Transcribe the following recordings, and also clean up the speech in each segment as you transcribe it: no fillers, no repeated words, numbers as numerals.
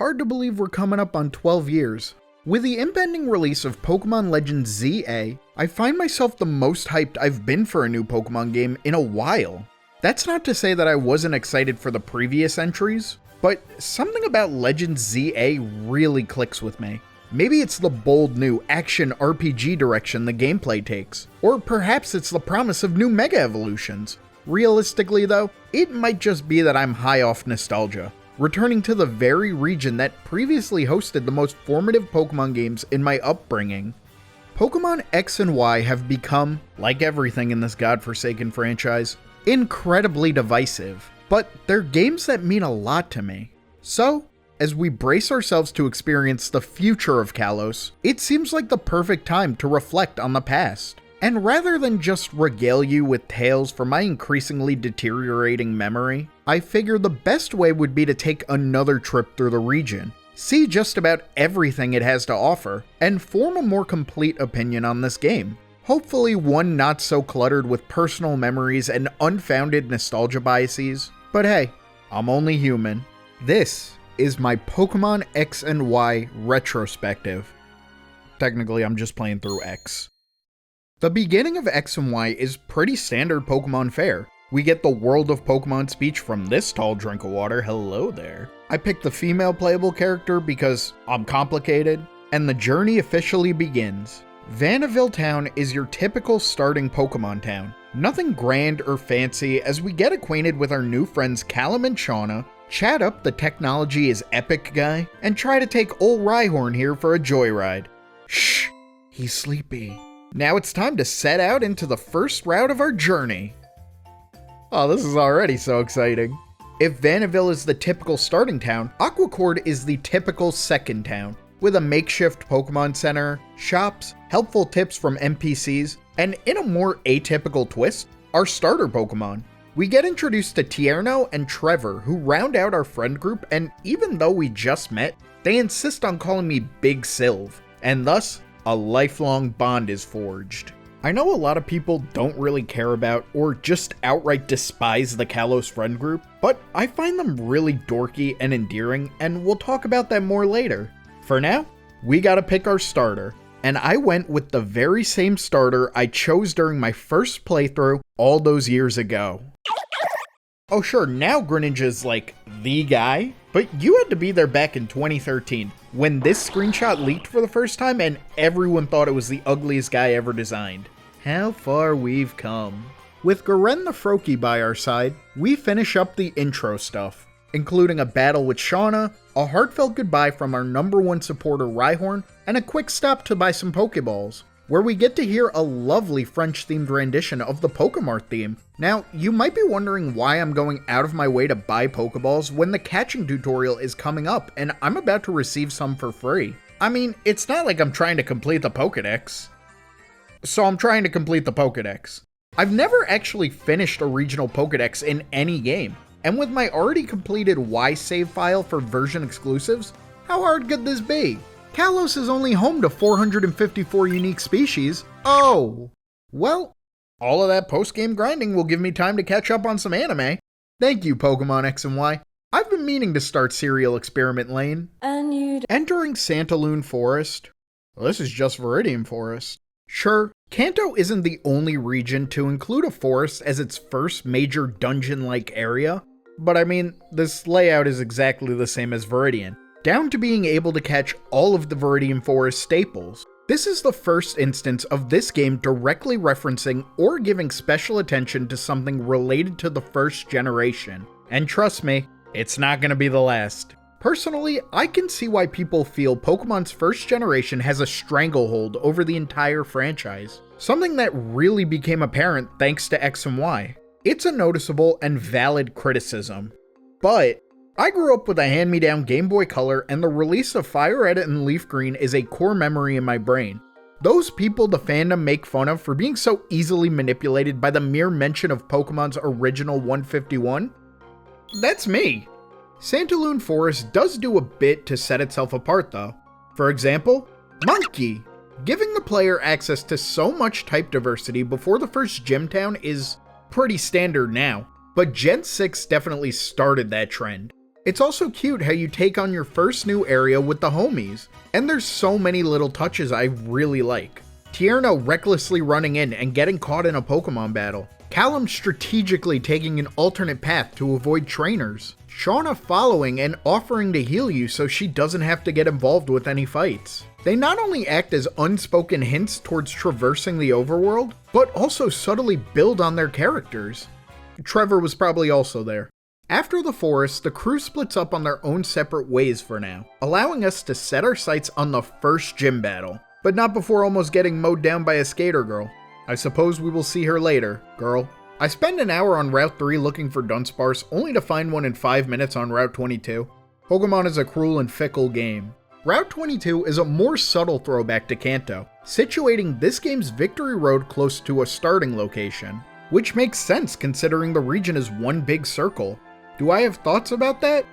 hard to believe we're coming up on 12 years. With the impending release of Pokémon Legends Z-A, I find myself the most hyped I've been for a new Pokémon game in a while. That's not to say that I wasn't excited for the previous entries, but something about Legends Z-A really clicks with me. Maybe it's the bold new action RPG direction the gameplay takes, or perhaps it's the promise of new Mega Evolutions. Realistically though, it might just be that I'm high off nostalgia, returning to the very region that previously hosted the most formative Pokemon games in my upbringing. Pokémon X and Y have become, like everything in this godforsaken franchise, incredibly divisive, but they're games that mean a lot to me. So, as we brace ourselves to experience the future of Kalos, it seems like the perfect time to reflect on the past. And rather than just regale you with tales from my increasingly deteriorating memory, I figure the best way would be to take another trip through the region, see just about everything it has to offer, and form a more complete opinion on this game. Hopefully one not so cluttered with personal memories and unfounded nostalgia biases. But hey, I'm only human. This is my Pokémon X and Y retrospective. Technically, I'm just playing through X. The beginning of X and Y is pretty standard Pokemon fare. We get the World of Pokemon speech from this tall drink of water, hello there. I picked the female playable character because I'm complicated, and the journey officially begins. Vanillville Town is your typical starting Pokemon town. Nothing grand or fancy as we get acquainted with our new friends Callum and Shauna, chat up the technology is epic guy, and try to take old Rhyhorn here for a joyride. Shh, he's sleepy. Now it's time to set out into the first route of our journey. Oh, this is already so exciting. If Vanillville is the typical starting town, Aquacord is the typical second town, with a makeshift Pokemon Center, shops, helpful tips from NPCs, and in a more atypical twist, our starter Pokemon. We get introduced to Tierno and Trevor, who round out our friend group, and even though we just met, they insist on calling me Big Sylve, and thus, a lifelong bond is forged. I know a lot of people don't really care about or just outright despise the Kalos friend group, but I find them really dorky and endearing, and we'll talk about that more later. For now, we gotta pick our starter, and I went with the very same starter I chose during my first playthrough all those years ago. Oh sure, now Greninja's like the guy, but you had to be there back in 2013 when this screenshot leaked for the first time and everyone thought it was the ugliest guy ever designed. How far we've come. With Garen the Froakie by our side, we finish up the intro stuff, including a battle with Shauna, a heartfelt goodbye from our #1 supporter Rhyhorn, and a quick stop to buy some Pokeballs, where we get to hear a lovely French-themed rendition of the Pokemart theme. Now, you might be wondering why I'm going out of my way to buy Pokeballs when the catching tutorial is coming up and I'm about to receive some for free. I mean, it's not like I'm trying to complete the Pokedex. So I'm trying to complete the Pokedex. I've never actually finished a regional Pokedex in any game, and with my already completed Y save file for version exclusives, how hard could this be? Kalos is only home to 454 unique species. Oh! Well, all of that post-game grinding will give me time to catch up on some anime. Thank you, Pokemon X and Y. I've been meaning to start Serial Experiment Lane. Entering Santaloon Forest. Well, this is just Viridian Forest. Sure, Kanto isn't the only region to include a forest as its first major dungeon-like area, but I mean, this layout is exactly the same as Viridian, down to being able to catch all of the Viridian Forest staples. This is the first instance of this game directly referencing or giving special attention to something related to the first generation, and trust me, it's not gonna be the last. Personally, I can see why people feel Pokemon's first generation has a stranglehold over the entire franchise, something that really became apparent thanks to X and Y. It's a noticeable and valid criticism, but I grew up with a hand-me-down Game Boy Color, and the release of Fire Red and Leaf Green is a core memory in my brain. Those people the fandom make fun of for being so easily manipulated by the mere mention of Pokemon's original 151? That's me. Santaloon Forest does do a bit to set itself apart though. For example, Monkey. Giving the player access to so much type diversity before the first gym town is pretty standard now, but Gen 6 definitely started that trend. It's also cute how you take on your first new area with the homies, and there's so many little touches I really like. Tierno recklessly running in and getting caught in a Pokemon battle, Callum strategically taking an alternate path to avoid trainers, Shauna following and offering to heal you so she doesn't have to get involved with any fights. They not only act as unspoken hints towards traversing the overworld, but also subtly build on their characters. Trevor was probably also there. After the forest, the crew splits up on their own separate ways for now, allowing us to set our sights on the first gym battle, but not before almost getting mowed down by a skater girl. I suppose we will see her later, girl. I spend an hour on Route 3 looking for Dunsparce, only to find one in 5 minutes on Route 22. Pokemon is a cruel and fickle game. Route 22 is a more subtle throwback to Kanto, situating this game's Victory Road close to a starting location, which makes sense considering the region is one big circle. Do I have thoughts about that?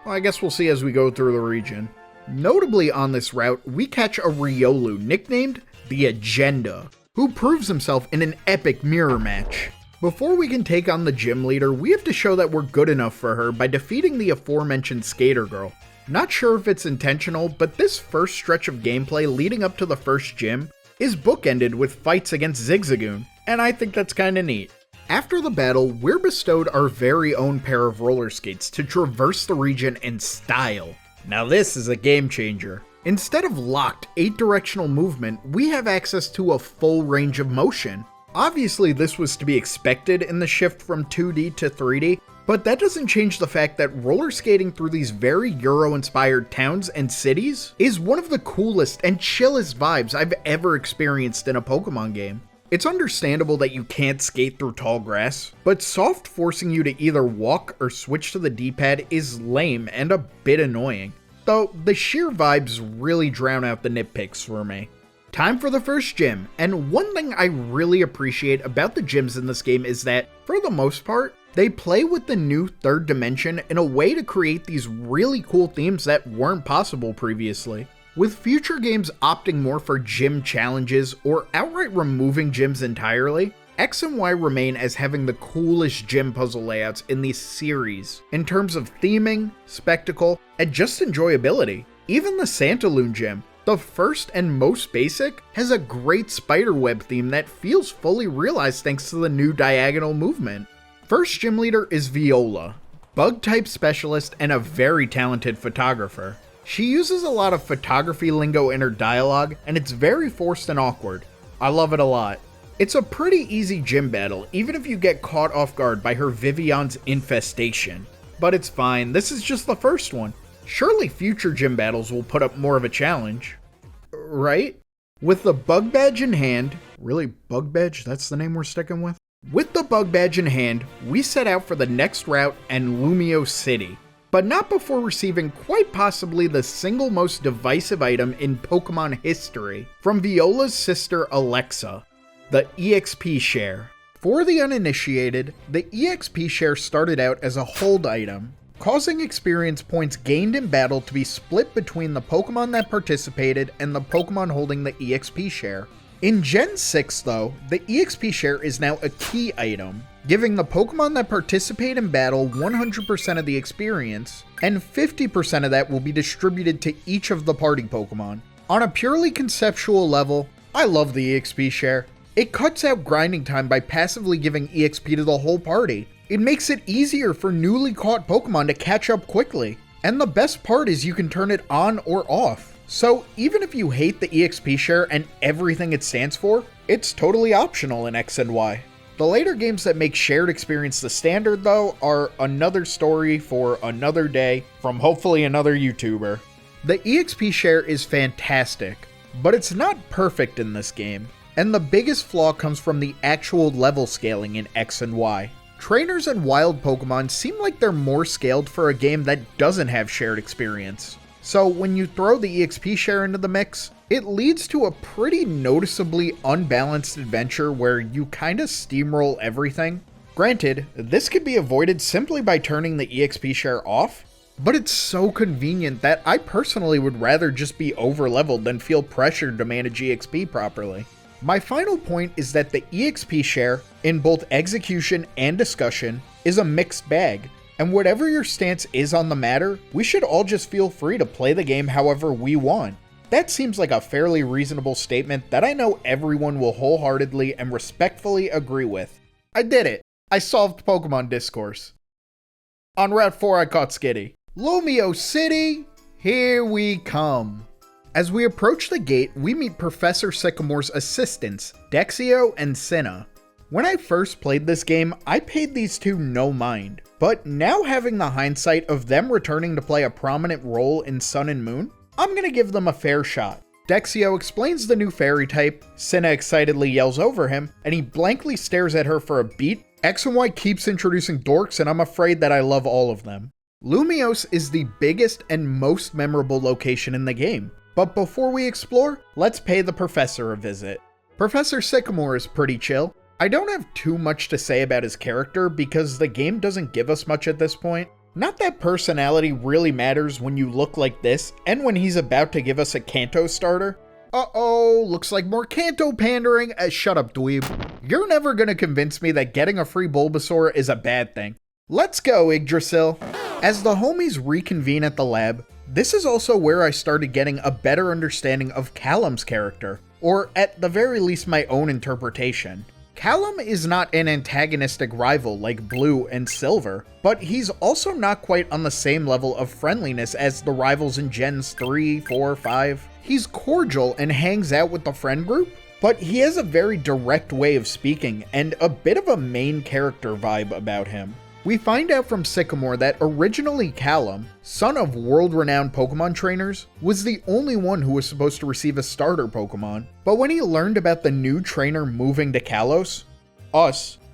Well, I guess we'll see as we go through the region. Notably on this route, we catch a Riolu nicknamed the Agenda, who proves himself in an epic mirror match. Before we can take on the gym leader, we have to show that we're good enough for her by defeating the aforementioned skater girl. Not sure if it's intentional, but this first stretch of gameplay leading up to the first gym is bookended with fights against Zigzagoon, and I think that's kinda neat. After the battle, we're bestowed our very own pair of roller skates to traverse the region in style. Now this is a game changer. Instead of locked 8-directional movement, we have access to a full range of motion. Obviously this was to be expected in the shift from 2D to 3D, but that doesn't change the fact that roller skating through these very Euro-inspired towns and cities is one of the coolest and chillest vibes I've ever experienced in a Pokemon game. It's understandable that you can't skate through tall grass, but soft forcing you to either walk or switch to the D-pad is lame and a bit annoying, though the sheer vibes really drown out the nitpicks for me. Time for the first gym, and one thing I really appreciate about the gyms in this game is that, for the most part, they play with the new third dimension in a way to create these really cool themes that weren't possible previously. With future games opting more for gym challenges or outright removing gyms entirely, X and Y remain as having the coolest gym puzzle layouts in the series in terms of theming, spectacle, and just enjoyability. Even the Santaloon gym, the first and most basic, has a great spiderweb theme that feels fully realized thanks to the new diagonal movement. First gym leader is Viola, bug-type specialist and a very talented photographer. She uses a lot of photography lingo in her dialogue, and it's very forced and awkward. I love it a lot. It's a pretty easy gym battle, even if you get caught off guard by her Vivion's infestation. But it's fine, this is just the first one. Surely future gym battles will put up more of a challenge. Right? With the bug badge in hand, really, bug badge? That's the name we're sticking with? With the bug badge in hand, we set out for the next route and Lumiose City, but not before receiving quite possibly the single most divisive item in Pokemon history from Viola's sister Alexa, the EXP share. For the uninitiated, the EXP share started out as a hold item, causing experience points gained in battle to be split between the Pokemon that participated and the Pokemon holding the EXP share. In Gen 6 though, the EXP share is now a key item, giving the Pokemon that participate in battle 100% of the experience, and 50% of that will be distributed to each of the party Pokemon. On a purely conceptual level, I love the EXP share. It cuts out grinding time by passively giving EXP to the whole party. It makes it easier for newly caught Pokemon to catch up quickly. And the best part is you can turn it on or off. So even if you hate the EXP share and everything it stands for, it's totally optional in X and Y. The later games that make shared experience the standard though are another story for another day from hopefully another YouTuber. The EXP share is fantastic, but it's not perfect in this game. And the biggest flaw comes from the actual level scaling in X and Y. Trainers and wild Pokemon seem like they're more scaled for a game that doesn't have shared experience. So when you throw the EXP share into the mix, it leads to a pretty noticeably unbalanced adventure where you kinda steamroll everything. Granted, this could be avoided simply by turning the EXP share off, but it's so convenient that I personally would rather just be overleveled than feel pressured to manage EXP properly. My final point is that the EXP share, in both execution and discussion, is a mixed bag. And whatever your stance is on the matter, we should all just feel free to play the game however we want. That seems like a fairly reasonable statement that I know everyone will wholeheartedly and respectfully agree with. I did it. I solved Pokemon discourse. On Route 4 I caught Skitty. Lumiose City, here we come. As we approach the gate, we meet Professor Sycamore's assistants, Dexio and Cinna. When I first played this game, I paid these two no mind, but now having the hindsight of them returning to play a prominent role in Sun and Moon, I'm gonna give them a fair shot. Dexio explains the new fairy type, Cinna excitedly yells over him, and he blankly stares at her for a beat. X and Y keeps introducing dorks, and I'm afraid that I love all of them. Lumiose is the biggest and most memorable location in the game, but before we explore, let's pay the professor a visit. Professor Sycamore is pretty chill. I don't have too much to say about his character because the game doesn't give us much at this point. Not that personality really matters when you look like this and when he's about to give us a Kanto starter. Uh-oh, looks like more Kanto pandering. Shut up, dweeb. You're never gonna convince me that getting a free Bulbasaur is a bad thing. Let's go, Yggdrasil. As the homies reconvene at the lab, this is also where I started getting a better understanding of Callum's character, or at the very least my own interpretation. Callum is not an antagonistic rival like Blue and Silver, but he's also not quite on the same level of friendliness as the rivals in Gens 3, 4, 5. He's cordial and hangs out with the friend group, but he has a very direct way of speaking and a bit of a main character vibe about him. We find out from Sycamore that originally Callum, son of world-renowned Pokemon trainers, was the only one who was supposed to receive a starter Pokemon, but when he learned about the new trainer moving to Kalos,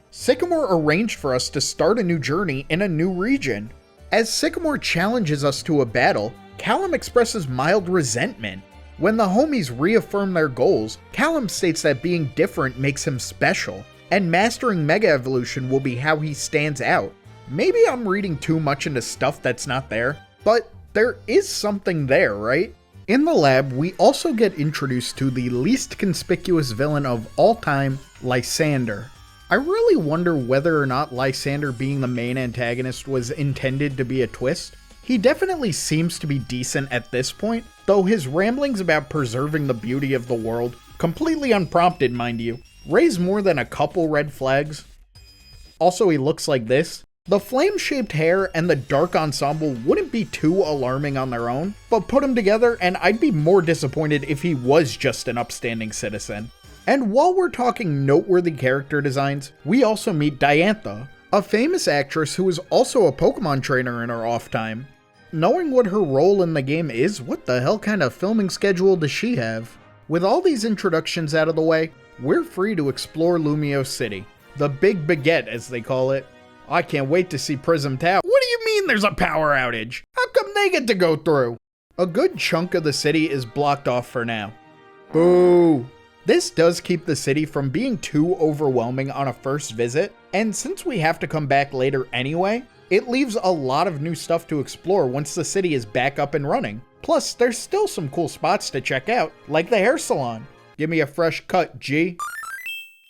Sycamore arranged for us to start a new journey in a new region. As Sycamore challenges us to a battle, Callum expresses mild resentment. When the homies reaffirm their goals, Callum states that being different makes him special, and mastering Mega Evolution will be how he stands out. Maybe I'm reading too much into stuff that's not there, but there is something there, right? In the lab, we also get introduced to the least conspicuous villain of all time, Lysander. I really wonder whether or not Lysander being the main antagonist was intended to be a twist. He definitely seems to be decent at this point, though his ramblings about preserving the beauty of the world, completely unprompted mind you, raise more than a couple red flags. Also, he looks like this. The flame-shaped hair and the dark ensemble wouldn't be too alarming on their own, but put them together and I'd be more disappointed if he was just an upstanding citizen. And while we're talking noteworthy character designs, we also meet Diantha, a famous actress who is also a Pokemon trainer in her off time. Knowing what her role in the game is, what the hell kind of filming schedule does she have? With all these introductions out of the way, we're free to explore Lumiose City, the Big Baguette as they call it. I can't wait to see Prism Tower. What do you mean there's a power outage? How come they get to go through? A good chunk of the city is blocked off for now. Boo! This does keep the city from being too overwhelming on a first visit, and since we have to come back later anyway, it leaves a lot of new stuff to explore once the city is back up and running. Plus, there's still some cool spots to check out, like the hair salon. Give me a fresh cut, G.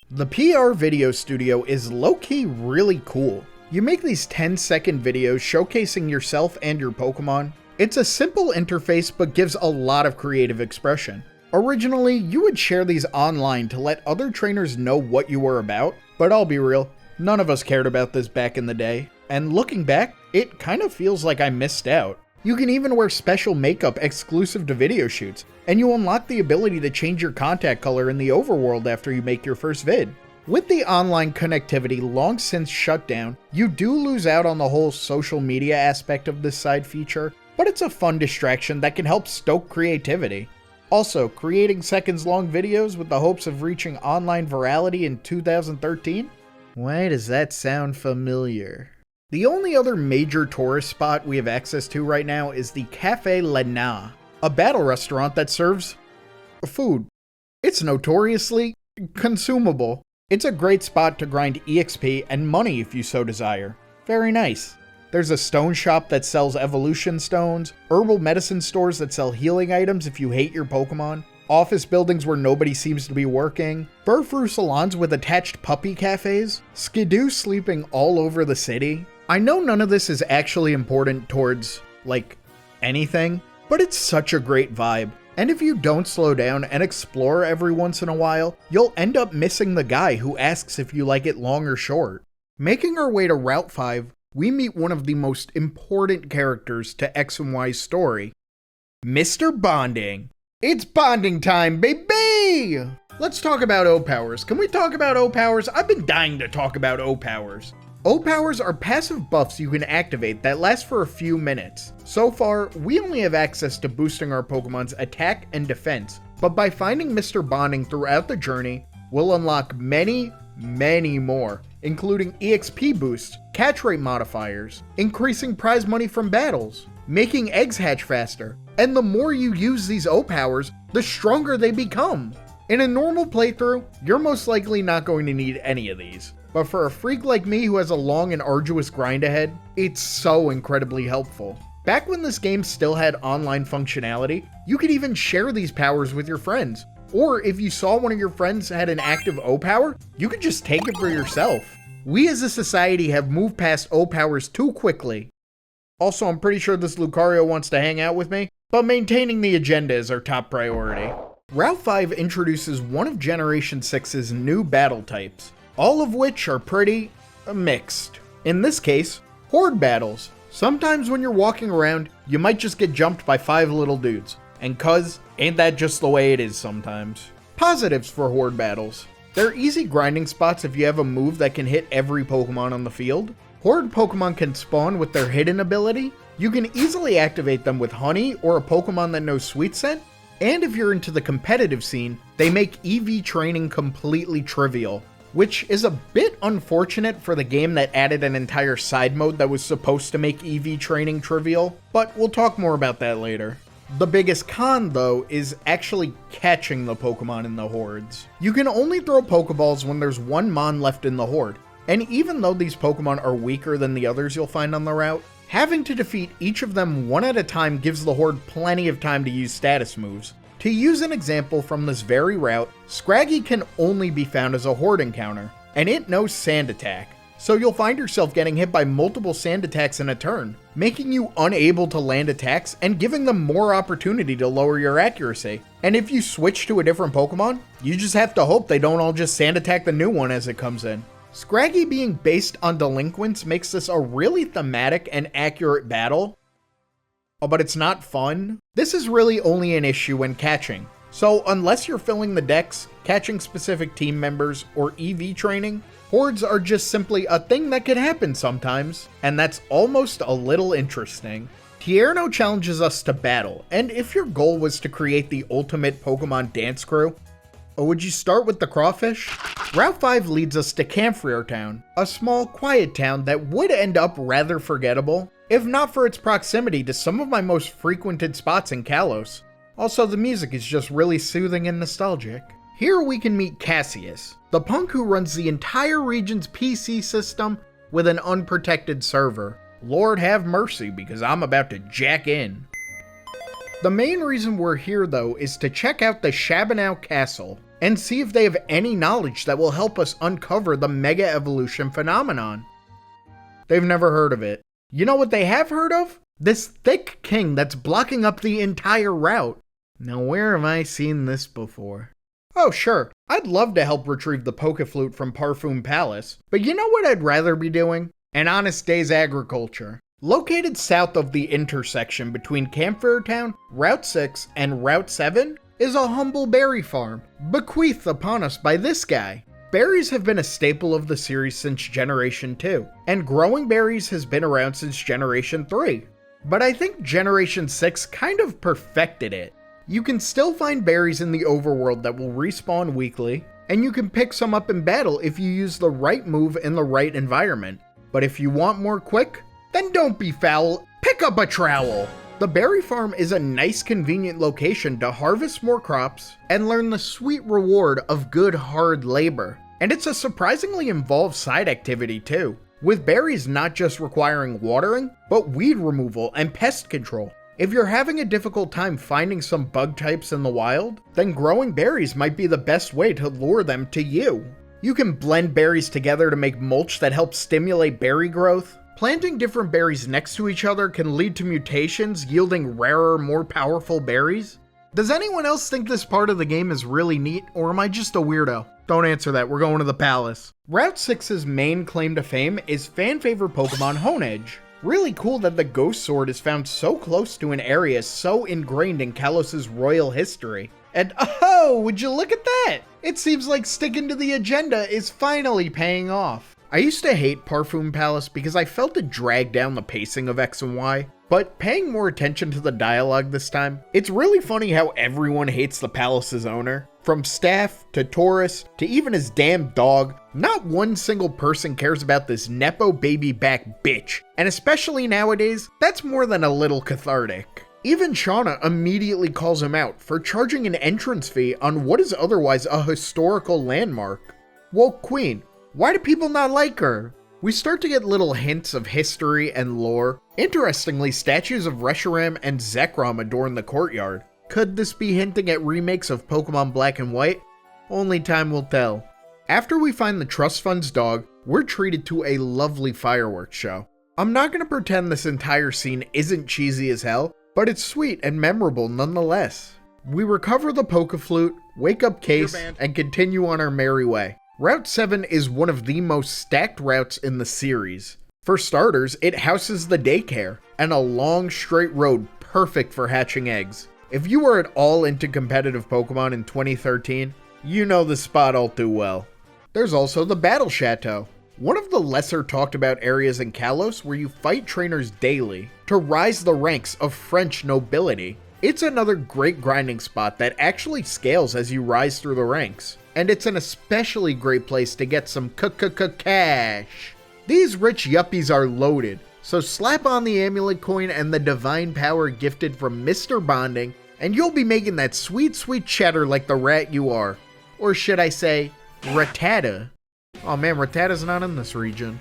The PR video studio is low-key really cool. You make these 10-second videos showcasing yourself and your Pokemon. It's a simple interface but gives a lot of creative expression. Originally, you would share these online to let other trainers know what you were about, but I'll be real, none of us cared about this back in the day. And looking back, it kind of feels like I missed out. You can even wear special makeup exclusive to video shoots, and you unlock the ability to change your contact color in the overworld after you make your first vid. With the online connectivity long since shut down, you do lose out on the whole social media aspect of this side feature, but it's a fun distraction that can help stoke creativity. Also, creating seconds-long videos with the hopes of reaching online virality in 2013? Why does that sound familiar? The only other major tourist spot we have access to right now is the Café Lena, a battle restaurant that serves food. It's notoriously consumable. It's a great spot to grind EXP and money if you so desire. Very nice. There's a stone shop that sells evolution stones, herbal medicine stores that sell healing items if you hate your Pokemon, office buildings where nobody seems to be working, fur-frou salons with attached puppy cafes, skidoo sleeping all over the city. I know none of this is actually important towards, like, anything, but it's such a great vibe. And if you don't slow down and explore every once in a while, you'll end up missing the guy who asks if you like it long or short. Making our way to Route 5, we meet one of the most important characters to X and Y's story, Mr. Bonding. It's bonding time, baby! Let's talk about O-Powers. Can we talk about O-Powers? I've been dying to talk about O-Powers. O-Powers are passive buffs you can activate that last for a few minutes. So far, we only have access to boosting our Pokemon's attack and defense, but by finding Mr. Bonding throughout the journey, we'll unlock many more, including EXP boosts, catch rate modifiers, increasing prize money from battles, making eggs hatch faster, and the more you use these O-Powers, the stronger they become. In a normal playthrough, you're most likely not going to need any of these. But for a freak like me who has a long and arduous grind ahead, it's so incredibly helpful. Back when this game still had online functionality, you could even share these powers with your friends. Or if you saw one of your friends had an active O-Power, you could just take it for yourself. We as a society have moved past O-Powers too quickly. Also, I'm pretty sure this Lucario wants to hang out with me, but maintaining the agenda is our top priority. Route 5 introduces one of Generation 6's new battle types, all of which are pretty mixed. In this case, horde battles. Sometimes when you're walking around, you might just get jumped by 5 little dudes. And cuz, ain't that just the way it is sometimes. Positives for horde battles. They're easy grinding spots if you have a move that can hit every Pokemon on the field. Horde Pokemon can spawn with their hidden ability. You can easily activate them with Honey or a Pokemon that knows Sweet Scent. And if you're into the competitive scene, they make EV training completely trivial, which is a bit unfortunate for the game that added an entire side mode that was supposed to make EV training trivial, but we'll talk more about that later. The biggest con, though, is actually catching the Pokemon in the hordes. You can only throw Pokeballs when there's one Mon left in the horde, and even though these Pokemon are weaker than the others you'll find on the route, having to defeat each of them one at a time gives the horde plenty of time to use status moves. To use an example from this very route, Scraggy can only be found as a horde encounter, and it knows Sand Attack. So you'll find yourself getting hit by multiple sand attacks in a turn, making you unable to land attacks and giving them more opportunity to lower your accuracy. And if you switch to a different Pokemon, you just have to hope they don't all just sand attack the new one as it comes in. Scraggy being based on delinquents makes this a really thematic and accurate battle. Oh, but it's not fun. This is really only an issue when catching. So unless you're filling the decks, catching specific team members, or EV training, hordes are just simply a thing that can happen sometimes, and that's almost a little interesting. Tierno challenges us to battle, and if your goal was to create the ultimate Pokemon dance crew, would you start with the crawfish? Route 5 leads us to Camphor Town, a small, quiet town that would end up rather forgettable, if not for its proximity to some of my most frequented spots in Kalos. Also, the music is just really soothing and nostalgic. Here we can meet Cassius, the punk who runs the entire region's PC system with an unprotected server. Lord have mercy, because I'm about to jack in. The main reason we're here, though, is to check out the Shabanow Castle and see if they have any knowledge that will help us uncover the Mega Evolution phenomenon. They've never heard of it. You know what they have heard of? This thick king that's blocking up the entire route. Now where have I seen this before? Oh sure, I'd love to help retrieve the Pokeflute from Parfum Palace, but you know what I'd rather be doing? An honest day's agriculture. Located south of the intersection between Camphor Town, Route 6, and Route 7 is a humble berry farm, bequeathed upon us by this guy. Berries have been a staple of the series since Generation 2, and growing berries has been around since Generation 3. But I think Generation 6 kind of perfected it. You can still find berries in the overworld that will respawn weekly, and you can pick some up in battle if you use the right move in the right environment. But if you want more quick, then don't be foul, pick up a trowel! The berry farm is a nice convenient location to harvest more crops and learn the sweet reward of good hard labor. And it's a surprisingly involved side activity too, with berries not just requiring watering, but weed removal and pest control. If you're having a difficult time finding some bug types in the wild, then growing berries might be the best way to lure them to you. You can blend berries together to make mulch that helps stimulate berry growth, Planting different berries next to each other can lead to mutations, yielding rarer, more powerful berries. Does anyone else think this part of the game is really neat, or am I just a weirdo? Don't answer that, we're going to the palace. Route 6's main claim to fame is fan favorite Pokemon Honedge. Really cool that the Ghost Sword is found so close to an area so ingrained in Kalos' royal history. And oh, would you look at that? It seems like sticking to the agenda is finally paying off. I used to hate Parfum Palace because I felt it dragged down the pacing of X and Y, but paying more attention to the dialogue this time, it's really funny how everyone hates the palace's owner. From staff, to tourists, to even his damn dog, not one single person cares about this nepo baby back bitch, and especially nowadays, that's more than a little cathartic. Even Shauna immediately calls him out for charging an entrance fee on what is otherwise a historical landmark. Well, Queen, why do people not like her? We start to get little hints of history and lore. Interestingly, statues of Reshiram and Zekrom adorn the courtyard. Could this be hinting at remakes of Pokemon Black and White? Only time will tell. After we find the Trust Fund's dog, we're treated to a lovely fireworks show. I'm not going to pretend this entire scene isn't cheesy as hell, but it's sweet and memorable nonetheless. We recover the Pokeflute, wake up Case, and continue on our merry way. Route 7 is one of the most stacked routes in the series. For starters, it houses the daycare, and a long straight road perfect for hatching eggs. If you are at all into competitive Pokemon in 2013, you know the spot all too well. There's also the Battle Chateau, one of the lesser talked about areas in Kalos where you fight trainers daily to rise the ranks of French nobility. It's another great grinding spot that actually scales as you rise through the ranks, and it's an especially great place to get some cash. These rich yuppies are loaded, so slap on the amulet coin and the divine power gifted from Mr. Bonding, and you'll be making that sweet, sweet cheddar like the rat you are. Or should I say, Rattata. Oh man, Rattata's not in this region.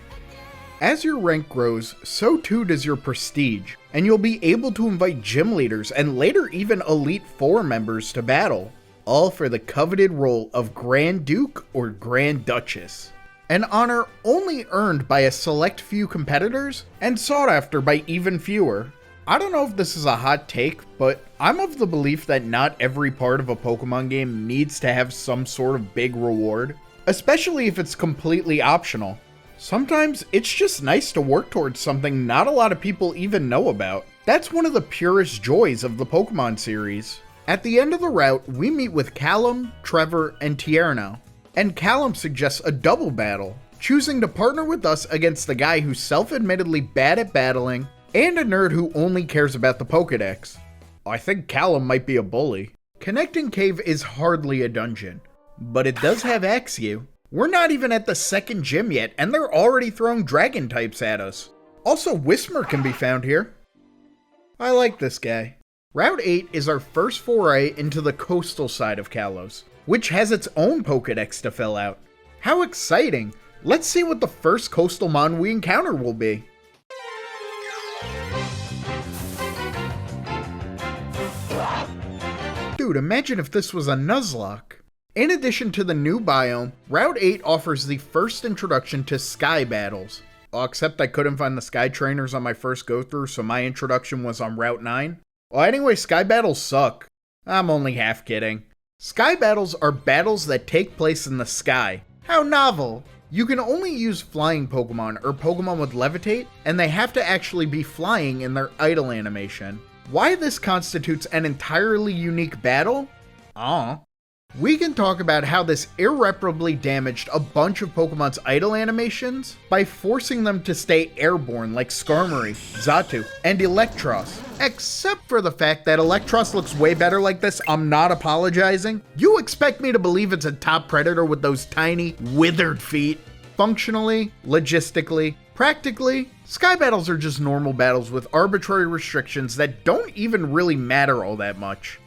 As your rank grows, so too does your prestige, and you'll be able to invite gym leaders and later even Elite Four members to battle, all for the coveted role of Grand Duke or Grand Duchess. An honor only earned by a select few competitors and sought after by even fewer. I don't know if this is a hot take, but I'm of the belief that not every part of a Pokemon game needs to have some sort of big reward, especially if it's completely optional. Sometimes it's just nice to work towards something not a lot of people even know about. That's one of the purest joys of the Pokemon series. At the end of the route, we meet with Callum, Trevor, and Tierno. And Callum suggests a double battle, choosing to partner with us against the guy who's self-admittedly bad at battling, and a nerd who only cares about the Pokedex. I think Callum might be a bully. Connecting Cave is hardly a dungeon, but it does have Axew. We're not even at the second gym yet, and they're already throwing dragon types at us. Also, Whismur can be found here. I like this guy. Route 8 is our first foray into the coastal side of Kalos, which has its own Pokedex to fill out. How exciting! Let's see what the first coastal mon we encounter will be. Dude, imagine if this was a Nuzlocke. In addition to the new biome, Route 8 offers the first introduction to Sky Battles. Oh, except I couldn't find the Sky Trainers on my first go-through, so my introduction was on Route 9. Well, anyway, Sky Battles suck. I'm only half kidding. Sky Battles are battles that take place in the sky. How novel! You can only use flying Pokemon or Pokemon with Levitate, and they have to actually be flying in their idle animation. Why this constitutes an entirely unique battle? We can talk about how this irreparably damaged a bunch of Pokemon's idle animations by forcing them to stay airborne like Skarmory, Xatu, and Electros. Except for the fact that Electros looks way better like this, I'm not apologizing. You expect me to believe it's a top predator with those tiny, withered feet? Functionally, logistically, practically, Sky Battles are just normal battles with arbitrary restrictions that don't even really matter all that much.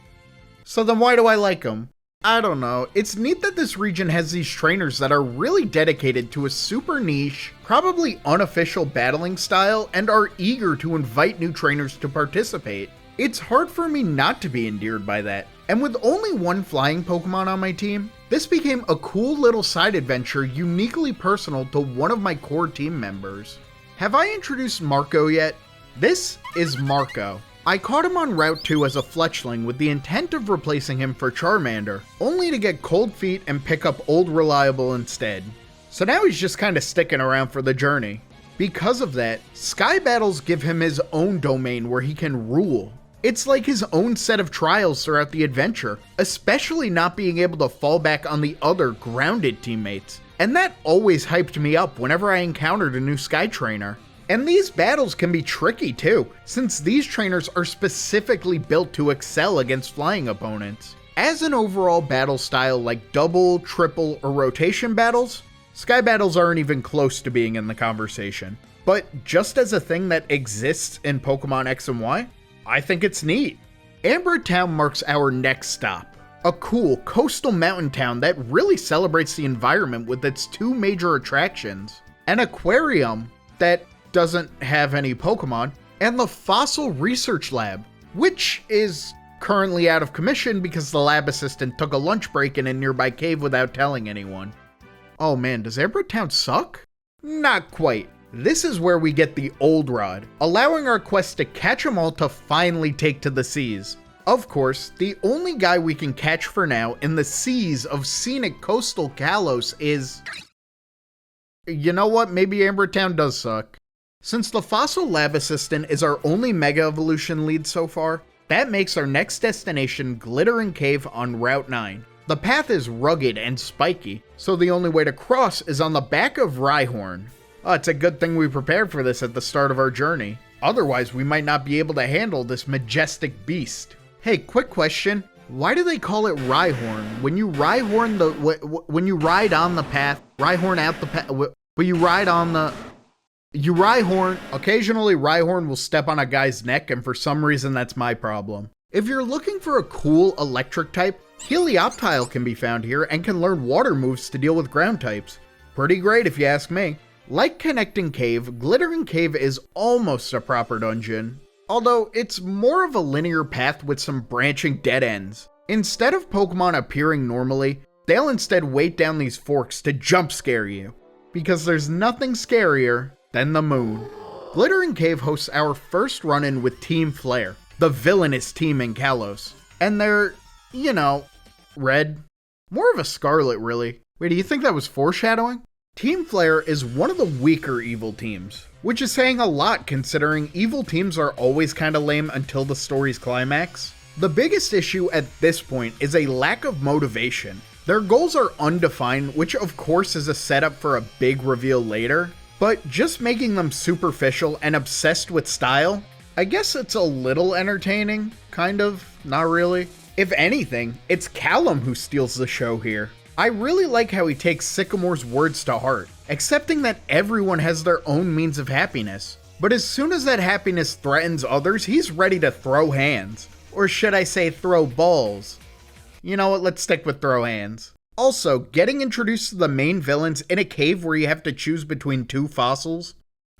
So then why do I like them? I don't know, it's neat that this region has these trainers that are really dedicated to a super niche, probably unofficial battling style and are eager to invite new trainers to participate. It's hard for me not to be endeared by that, and with only one flying Pokemon on my team, this became a cool little side adventure uniquely personal to one of my core team members. Have I introduced Marco yet? This is Marco. I caught him on Route 2 as a fletchling with the intent of replacing him for Charmander, only to get cold feet and pick up Old Reliable instead. So now he's just kinda sticking around for the journey. Because of that, Sky Battles give him his own domain where he can rule. It's like his own set of trials throughout the adventure, especially not being able to fall back on the other grounded teammates. And that always hyped me up whenever I encountered a new Sky Trainer. And these battles can be tricky too, since these trainers are specifically built to excel against flying opponents. As an overall battle style like double, triple, or rotation battles, Sky Battles aren't even close to being in the conversation. But just as a thing that exists in Pokemon X and Y, I think it's neat. Amber Town marks our next stop. A cool coastal mountain town that really celebrates the environment with its two major attractions. An aquarium that doesn't have any Pokemon, and the Fossil Research Lab, which is currently out of commission because the lab assistant took a lunch break in a nearby cave without telling anyone. Oh man, does Amber Town suck? Not quite. This is where we get the Old Rod, allowing our quest to catch them all to finally take to the seas. Of course, the only guy we can catch for now in the seas of scenic coastal Kalos is... You know what, maybe Amber Town does suck. Since the Fossil Lab Assistant is our only Mega Evolution lead so far, that makes our next destination Glittering Cave on Route 9. The path is rugged and spiky, so the only way to cross is on the back of Rhyhorn. Oh, it's a good thing we prepared for this at the start of our journey. Otherwise, we might not be able to handle this majestic beast. Hey, quick question. Why do they call it Rhyhorn? When you Rhyhorn when you ride on the path, Rhyhorn out the path, when you ride on the... You Rhyhorn, occasionally Rhyhorn will step on a guy's neck, and for some reason that's my problem. If you're looking for a cool electric type, Helioptile can be found here and can learn water moves to deal with ground types. Pretty great if you ask me. Like Connecting Cave, Glittering Cave is almost a proper dungeon. Although it's more of a linear path with some branching dead ends. Instead of Pokemon appearing normally, they'll instead wait down these forks to jump scare you. Because there's nothing scarier than the moon. Glittering Cave hosts our first run-in with Team Flare, the villainous team in Kalos. And they're, you know, red. More of a scarlet, really. Wait, do you think that was foreshadowing? Team Flare is one of the weaker evil teams, which is saying a lot considering evil teams are always kinda lame until the story's climax. The biggest issue at this point is a lack of motivation. Their goals are undefined, which of course is a setup for a big reveal later. But just making them superficial and obsessed with style, I guess it's a little entertaining, kind of, not really. If anything, it's Callum who steals the show here. I really like how he takes Sycamore's words to heart, accepting that everyone has their own means of happiness. But as soon as that happiness threatens others, he's ready to throw hands. Or should I say throw balls? You know what, let's stick with throw hands. Also, getting introduced to the main villains in a cave where you have to choose between two fossils?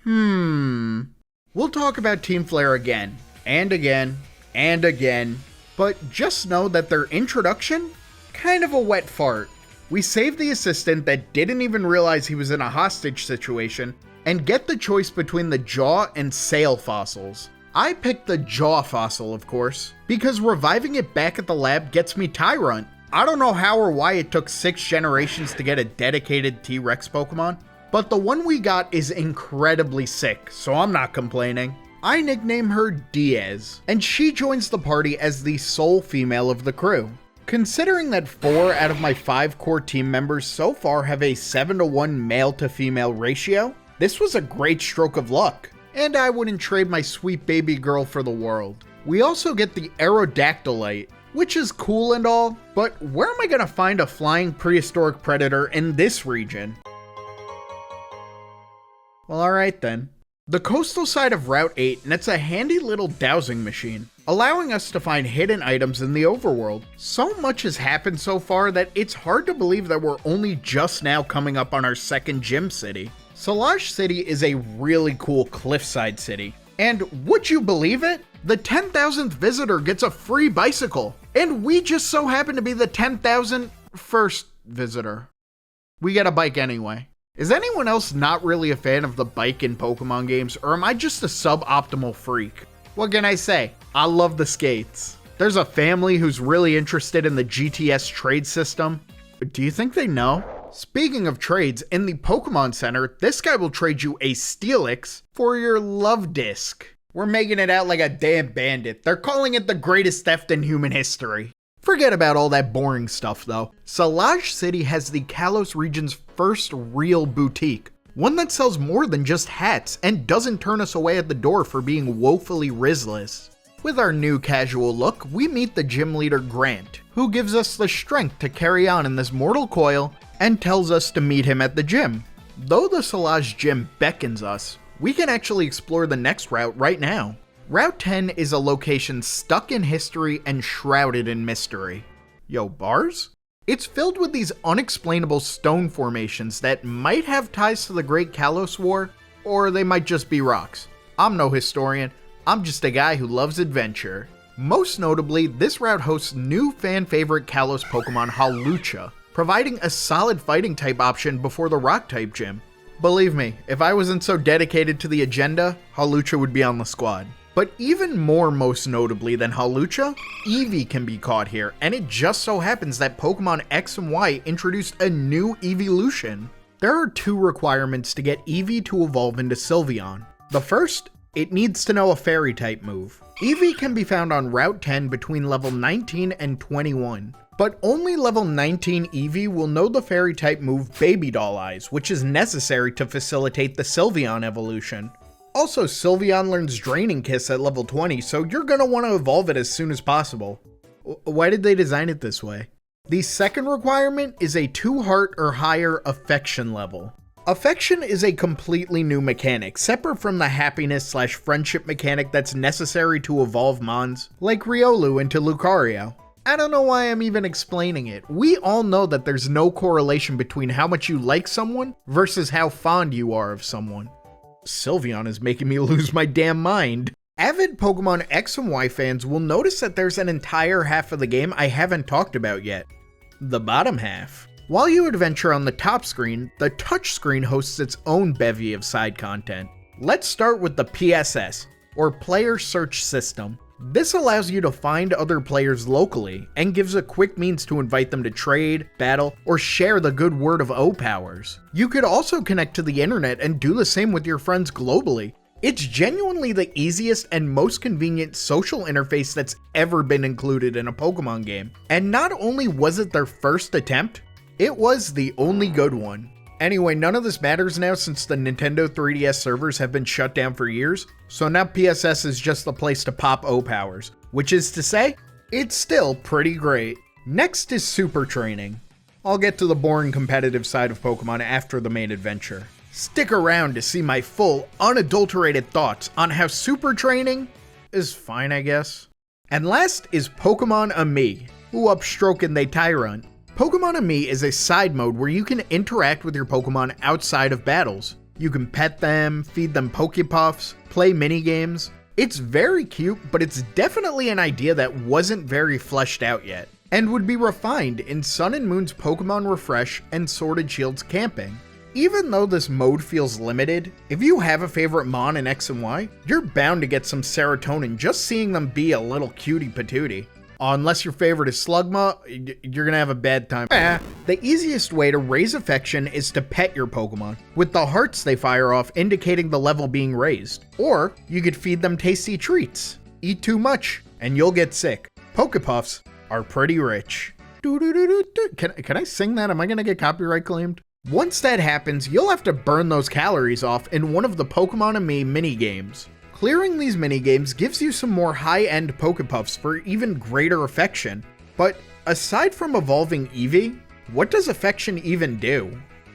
We'll talk about Team Flare again, and again, and again, but just know that their introduction? Kind of a wet fart. We save the assistant that didn't even realize he was in a hostage situation, and get the choice between the Jaw and Sail fossils. I picked the Jaw fossil, of course, because reviving it back at the lab gets me Tyrunt. I don't know how or why it took 6 generations to get a dedicated T-Rex Pokemon, but the one we got is incredibly sick, so I'm not complaining. I nickname her Diaz, and she joins the party as the sole female of the crew. Considering that 4 out of my 5 core team members so far have a 7-to-1 male to female ratio, this was a great stroke of luck, and I wouldn't trade my sweet baby girl for the world. We also get the Aerodactylite, which is cool and all, but where am I gonna find a flying prehistoric predator in this region? Well, alright then. The coastal side of Route 8 nets a handy little dowsing machine, allowing us to find hidden items in the overworld. So much has happened so far that it's hard to believe that we're only just now coming up on our second gym city. Solage City is a really cool cliffside city, and would you believe it? The 10,000th visitor gets a free bicycle, and we just so happen to be the 10,000th first visitor. We get a bike anyway. Is anyone else not really a fan of the bike in Pokemon games, or am I just a suboptimal freak? What can I say? I love the skates. There's a family who's really interested in the GTS trade system. Do you think they know? Speaking of trades, in the Pokemon Center, this guy will trade you a Steelix for your love disc. We're making it out like a damn bandit. They're calling it the greatest theft in human history. Forget about all that boring stuff though. Lumiose City has the Kalos region's first real boutique. One that sells more than just hats and doesn't turn us away at the door for being woefully rizless. With our new casual look, we meet the gym leader Grant, who gives us the strength to carry on in this mortal coil and tells us to meet him at the gym. Though the Lumiose gym beckons us, we can actually explore the next route right now. Route 10 is a location stuck in history and shrouded in mystery. Yo, bars? It's filled with these unexplainable stone formations that might have ties to the Great Kalos War, or they might just be rocks. I'm no historian, I'm just a guy who loves adventure. Most notably, this route hosts new fan favorite Kalos Pokemon Hawlucha, providing a solid fighting type option before the rock type gym. Believe me, if I wasn't so dedicated to the agenda, Hawlucha would be on the squad. But even more most notably than Hawlucha, Eevee can be caught here, and it just so happens that Pokemon X and Y introduced a new evolution. There are 2 requirements to get Eevee to evolve into Sylveon. The first, it needs to know a fairy type move. Eevee can be found on Route 10 between level 19 and 21. But only level 19 Eevee will know the fairy type move Baby Doll Eyes, which is necessary to facilitate the Sylveon evolution. Also, Sylveon learns Draining Kiss at level 20, so you're gonna want to evolve it as soon as possible. Why did they design it this way? The second requirement is a 2 heart or higher affection level. Affection is a completely new mechanic, separate from the happiness/friendship mechanic that's necessary to evolve Mons, like Riolu into Lucario. I don't know why I'm even explaining it. We all know that there's no correlation between how much you like someone versus how fond you are of someone. Sylveon is making me lose my damn mind. Avid Pokemon X and Y fans will notice that there's an entire half of the game I haven't talked about yet. The bottom half. While you adventure on the top screen, the touch screen hosts its own bevy of side content. Let's start with the PSS, or Player Search System. This allows you to find other players locally, and gives a quick means to invite them to trade, battle, or share the good word of O-Powers. You could also connect to the internet and do the same with your friends globally. It's genuinely the easiest and most convenient social interface that's ever been included in a Pokemon game. And not only was it their first attempt, it was the only good one. Anyway, none of this matters now since the Nintendo 3DS servers have been shut down for years, so now PSS is just the place to pop O-Powers, which is to say, it's still pretty great. Next is Super Training. I'll get to the boring competitive side of Pokemon after the main adventure. Stick around to see my full, unadulterated thoughts on how Super Training is fine, I guess. And last is Pokemon Ami, who upstroking they tyrant. Pokemon Ami is a side mode where you can interact with your Pokemon outside of battles. You can pet them, feed them Pokepuffs, play minigames. It's very cute, but it's definitely an idea that wasn't very fleshed out yet, and would be refined in Sun and Moon's Pokemon Refresh and Sword and Shield's Camping. Even though this mode feels limited, if you have a favorite Mon in X and Y, you're bound to get some serotonin just seeing them be a little cutie patootie. Unless your favorite is Slugma, you're gonna have a bad time. The easiest way to raise affection is to pet your Pokemon, with the hearts they fire off indicating the level being raised. Or, you could feed them tasty treats. Eat too much, and you'll get sick. Pokepuffs are pretty rich. Can I sing that? Am I gonna get copyright claimed? Once that happens, you'll have to burn those calories off in one of the Pokemon Ami minigames. Clearing these minigames gives you some more high-end Pokepuffs for even greater affection. But aside from evolving Eevee, what does affection even do?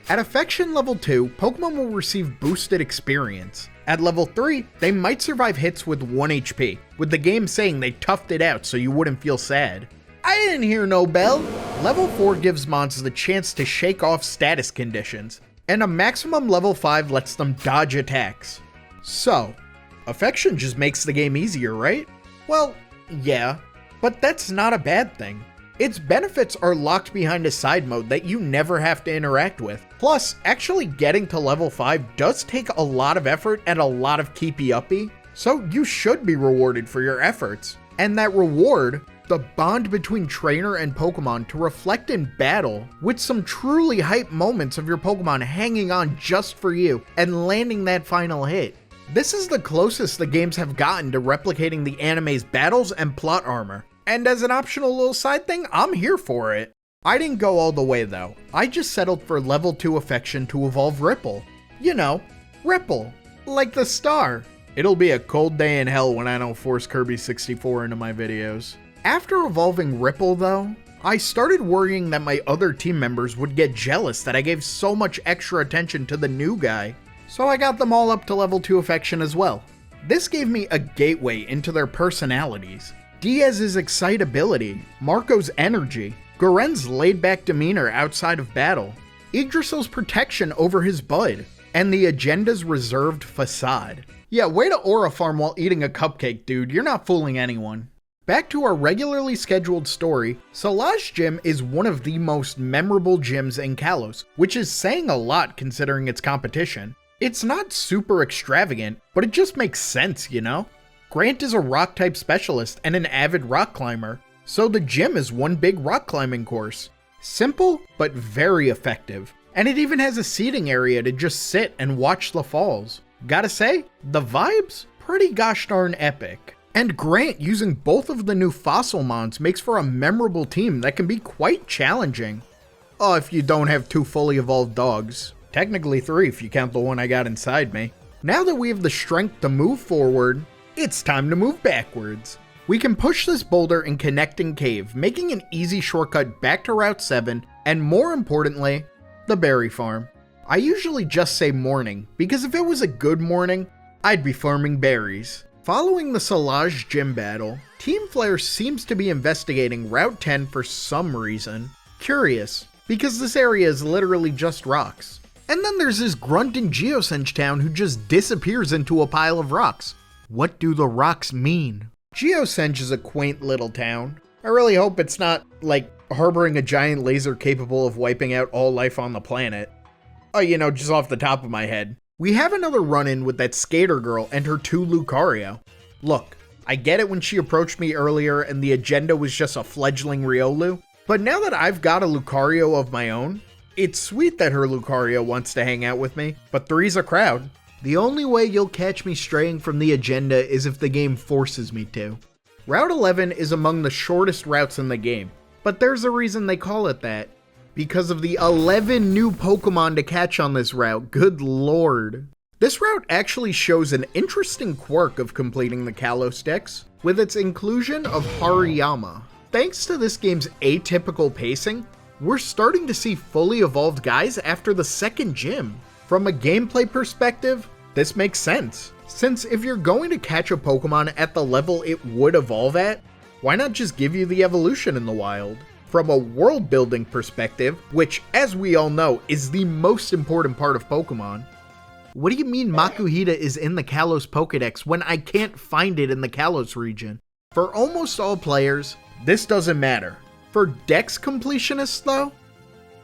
At affection level 2, Pokemon will receive boosted experience. At level 3, they might survive hits with 1 HP, with the game saying they toughed it out so you wouldn't feel sad. I didn't hear no bell! Level 4 gives Mons the chance to shake off status conditions, and a maximum level 5 lets them dodge attacks. So, affection just makes the game easier, right? Well, yeah, but that's not a bad thing. Its benefits are locked behind a side mode that you never have to interact with. Plus, actually getting to level 5 does take a lot of effort and a lot of keepy-uppy, so you should be rewarded for your efforts. And that reward, the bond between trainer and Pokemon to reflect in battle, with some truly hype moments of your Pokemon hanging on just for you and landing that final hit. This is the closest the games have gotten to replicating the anime's battles and plot armor. And as an optional little side thing, I'm here for it. I didn't go all the way though. I just settled for level 2 affection to evolve Ripple. You know, Ripple, like the star. It'll be a cold day in hell when I don't force Kirby 64 into my videos. After evolving Ripple though, I started worrying that my other team members would get jealous that I gave so much extra attention to the new guy. So I got them all up to level 2 affection as well. This gave me a gateway into their personalities. Diaz's excitability, Marco's energy, Garen's laid-back demeanor outside of battle, Yggdrasil's protection over his bud, and the agenda's reserved facade. Yeah, way to aura farm while eating a cupcake, dude. You're not fooling anyone. Back to our regularly scheduled story, Solage Gym is one of the most memorable gyms in Kalos, which is saying a lot considering its competition. It's not super extravagant, but it just makes sense, you know? Grant is a rock-type specialist and an avid rock climber, so the gym is one big rock climbing course. Simple, but very effective. And it even has a seating area to just sit and watch the falls. Gotta say, the vibes? Pretty gosh darn epic. And Grant using both of the new fossil mons makes for a memorable team that can be quite challenging. Oh, if you don't have 2 fully evolved dogs. Technically 3 if you count the one I got inside me. Now that we have the strength to move forward, it's time to move backwards. We can push this boulder in Connecting Cave, making an easy shortcut back to Route 7, and more importantly, the berry farm. I usually just say morning, because if it was a good morning, I'd be farming berries. Following the Solage Gym battle, Team Flare seems to be investigating Route 10 for some reason. Curious, because this area is literally just rocks. And then there's this grunt in Geosenge Town who just disappears into a pile of rocks. What do the rocks mean? Geosenge is a quaint little town. I really hope it's not, like, harboring a giant laser capable of wiping out all life on the planet. Oh, you know, just off the top of my head. We have another run-in with that skater girl and her 2 Lucario. Look, I get it when she approached me earlier and the agenda was just a fledgling Riolu, but now that I've got a Lucario of my own, it's sweet that her Lucario wants to hang out with me, but 3's a crowd. The only way you'll catch me straying from the agenda is if the game forces me to. Route 11 is among the shortest routes in the game, but there's a reason they call it that. Because of the 11 new Pokemon to catch on this route, good lord. This route actually shows an interesting quirk of completing the Kalos Dex, with its inclusion of Hariyama. Thanks to this game's atypical pacing, we're starting to see fully evolved guys after the second gym. From a gameplay perspective, this makes sense, since if you're going to catch a Pokemon at the level it would evolve at, why not just give you the evolution in the wild? From a world building perspective, which as we all know is the most important part of Pokemon. What do you mean Makuhita is in the Kalos Pokedex when I can't find it in the Kalos region? For almost all players, this doesn't matter. For Dex completionists though,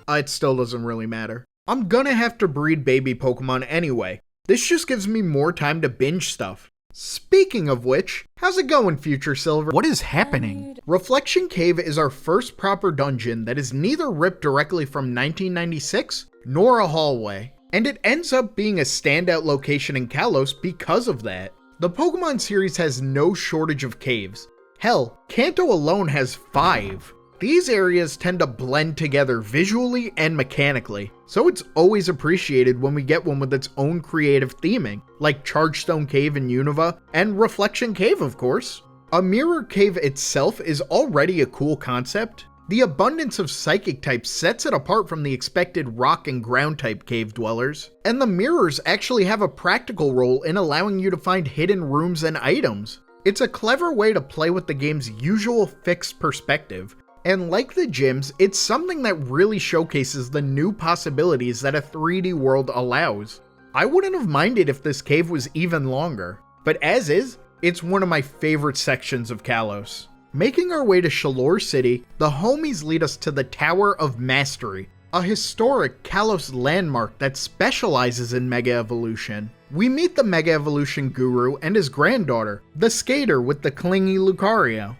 it still doesn't really matter. I'm gonna have to breed baby Pokemon anyway. This just gives me more time to binge stuff. Speaking of which, how's it going, Future Silver? What is happening? Reflection Cave is our first proper dungeon that is neither ripped directly from 1996 nor a hallway, and it ends up being a standout location in Kalos because of that. The Pokemon series has no shortage of caves. Hell, Kanto alone has 5. These areas tend to blend together visually and mechanically, so it's always appreciated when we get one with its own creative theming, like Chargestone Cave in Unova, and Reflection Cave of course. A mirror cave itself is already a cool concept. The abundance of psychic types sets it apart from the expected rock and ground type cave dwellers, and the mirrors actually have a practical role in allowing you to find hidden rooms and items. It's a clever way to play with the game's usual fixed perspective. And like the gyms, it's something that really showcases the new possibilities that a 3D world allows. I wouldn't have minded if this cave was even longer, but as is, it's one of my favorite sections of Kalos. Making our way to Lumiose City, the homies lead us to the Tower of Mastery, a historic Kalos landmark that specializes in Mega Evolution. We meet the Mega Evolution guru and his granddaughter, the skater with the clingy Lucario.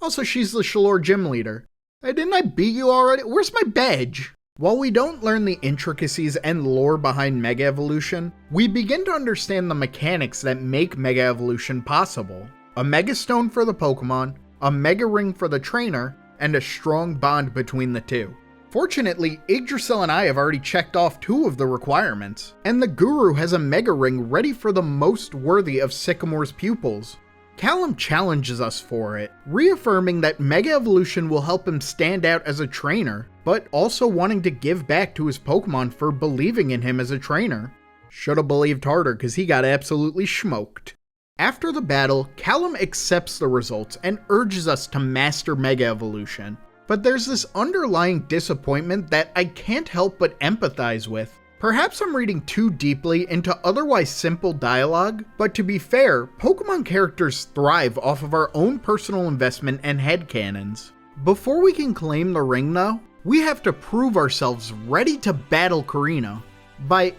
Also, she's the Shalour gym leader. Hey, didn't I beat you already? Where's my badge? While we don't learn the intricacies and lore behind Mega Evolution, we begin to understand the mechanics that make Mega Evolution possible. A Mega Stone for the Pokemon, a Mega Ring for the trainer, and a strong bond between the two. Fortunately, Yggdrasil and I have already checked off 2 of the requirements, and the Guru has a Mega Ring ready for the most worthy of Sycamore's pupils. Callum challenges us for it, reaffirming that Mega Evolution will help him stand out as a trainer, but also wanting to give back to his Pokemon for believing in him as a trainer. Should've believed harder because he got absolutely smoked. After the battle, Callum accepts the results and urges us to master Mega Evolution. But there's this underlying disappointment that I can't help but empathize with. Perhaps I'm reading too deeply into otherwise simple dialogue, but to be fair, Pokemon characters thrive off of our own personal investment and headcanons. Before we can claim the ring though, we have to prove ourselves ready to battle Karina by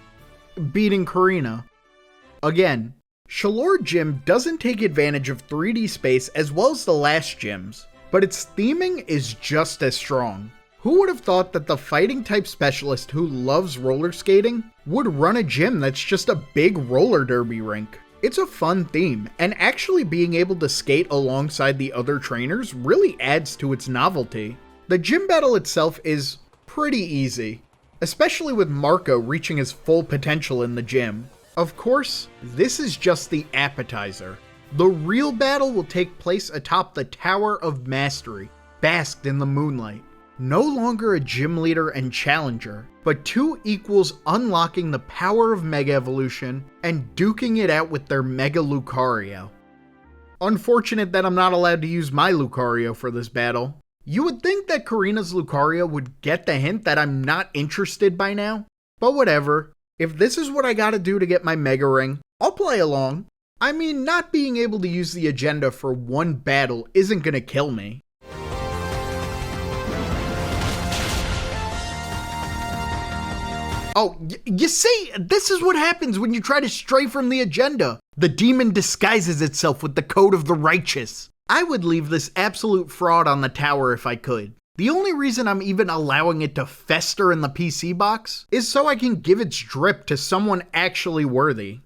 beating Karina. Again, Shalour Gym doesn't take advantage of 3D space as well as the last gyms, but its theming is just as strong. Who would have thought that the fighting type specialist who loves roller skating would run a gym that's just a big roller derby rink? It's a fun theme, and actually being able to skate alongside the other trainers really adds to its novelty. The gym battle itself is pretty easy, especially with Marco reaching his full potential in the gym. Of course, this is just the appetizer. The real battle will take place atop the Tower of Mastery, basked in the moonlight. No longer a gym leader and challenger, but 2 equals unlocking the power of Mega Evolution and duking it out with their Mega Lucario. Unfortunate that I'm not allowed to use my Lucario for this battle. You would think that Karina's Lucario would get the hint that I'm not interested by now, but whatever. If this is what I gotta do to get my Mega Ring, I'll play along. I mean, not being able to use the agenda for one battle isn't gonna kill me. Oh, you see, this is what happens when you try to stray from the agenda. The demon disguises itself with the code of the righteous. I would leave this absolute fraud on the tower if I could. The only reason I'm even allowing it to fester in the PC box is so I can give its drip to someone actually worthy.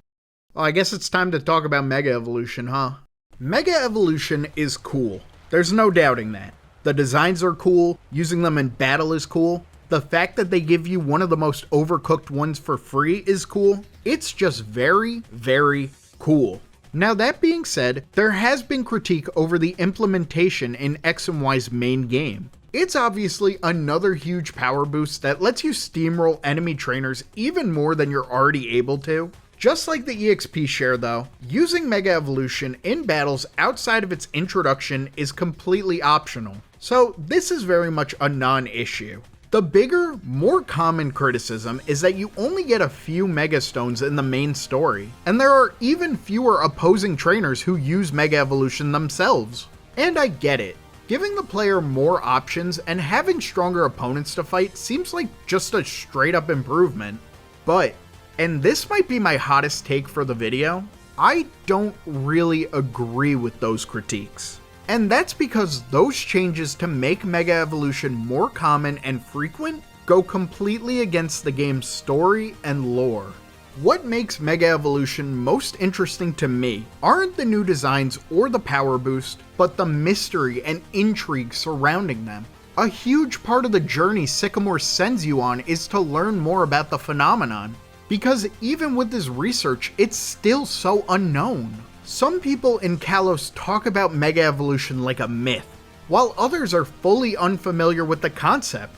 Well, I guess it's time to talk about Mega Evolution, huh? Mega Evolution is cool. There's no doubting that. The designs are cool, using them in battle is cool. The fact that they give you one of the most overcooked ones for free is cool. It's just very, very cool. Now that being said, there has been critique over the implementation in X and Y's main game. It's obviously another huge power boost that lets you steamroll enemy trainers even more than you're already able to. Just like the EXP share though, using Mega Evolution in battles outside of its introduction is completely optional. So this is very much a non-issue. The bigger, more common criticism is that you only get a few Mega Stones in the main story, and there are even fewer opposing trainers who use Mega Evolution themselves. And I get it. Giving the player more options and having stronger opponents to fight seems like just a straight up improvement. But, and this might be my hottest take for the video, I don't really agree with those critiques. And that's because those changes to make Mega Evolution more common and frequent go completely against the game's story and lore. What makes Mega Evolution most interesting to me aren't the new designs or the power boost, but the mystery and intrigue surrounding them. A huge part of the journey Sycamore sends you on is to learn more about the phenomenon, because even with this research, it's still so unknown. Some people in Kalos talk about Mega Evolution like a myth, while others are fully unfamiliar with the concept.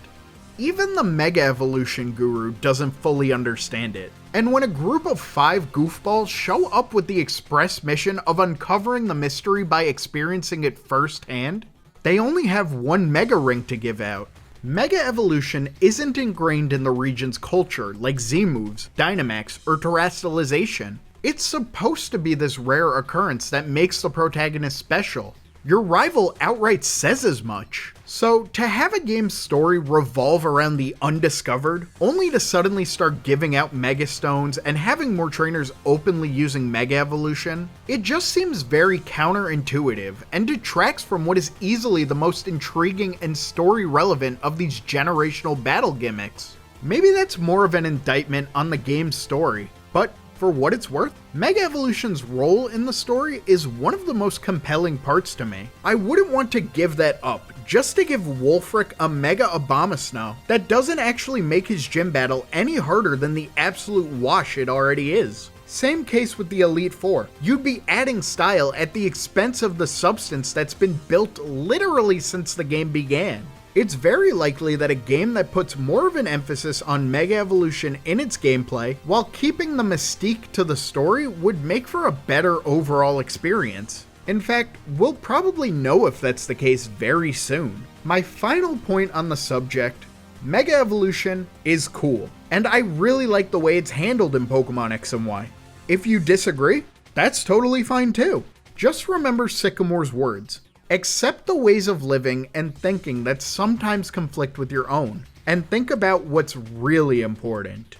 Even the Mega Evolution guru doesn't fully understand it, and when a group of 5 goofballs show up with the express mission of uncovering the mystery by experiencing it firsthand, they only have one Mega Ring to give out. Mega Evolution isn't ingrained in the region's culture like Z-moves, Dynamax, or Terastallization. It's supposed to be this rare occurrence that makes the protagonist special. Your rival outright says as much. So to have a game's story revolve around the undiscovered, only to suddenly start giving out Mega Stones and having more trainers openly using Mega Evolution, it just seems very counterintuitive and detracts from what is easily the most intriguing and story relevant of these generational battle gimmicks. Maybe that's more of an indictment on the game's story, but for what it's worth, Mega Evolution's role in the story is one of the most compelling parts to me. I wouldn't want to give that up just to give Wulfric a Mega Abomasnow that doesn't actually make his gym battle any harder than the absolute wash it already is. Same case with the Elite Four. You'd be adding style at the expense of the substance that's been built literally since the game began. It's very likely that a game that puts more of an emphasis on Mega Evolution in its gameplay while keeping the mystique to the story would make for a better overall experience. In fact, we'll probably know if that's the case very soon. My final point on the subject, Mega Evolution is cool, and I really like the way it's handled in Pokémon X and Y. If you disagree, that's totally fine too. Just remember Sycamore's words. Accept the ways of living and thinking that sometimes conflict with your own, and think about what's really important.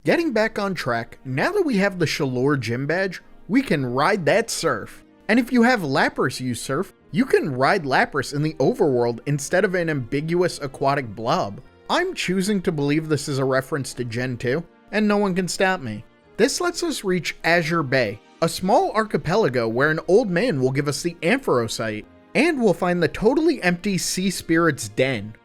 Getting back on track, now that we have the Shalour Gym Badge, we can ride that Surf. And if you have Lapras use Surf, you can ride Lapras in the overworld instead of an ambiguous aquatic blob. I'm choosing to believe this is a reference to Gen 2, and no one can stop me. This lets us reach Azure Bay, a small archipelago where an old man will give us the Ampharocyte, and we'll find the totally empty Sea Spirit's Den.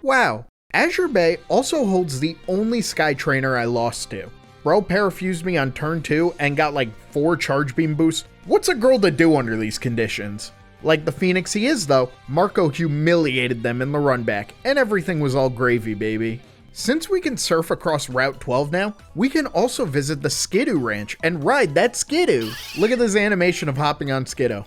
Wow, Azure Bay also holds the only Sky Trainer I lost to. Bro parafused me on turn 2 and got like 4 Charge Beam boosts. What's a girl to do under these conditions? Like the Phoenix he is though, Marco humiliated them in the run back, and everything was all gravy, baby. Since we can surf across Route 12 now, we can also visit the Skidoo Ranch and ride that Skidoo. Look at this animation of hopping on Skidoo.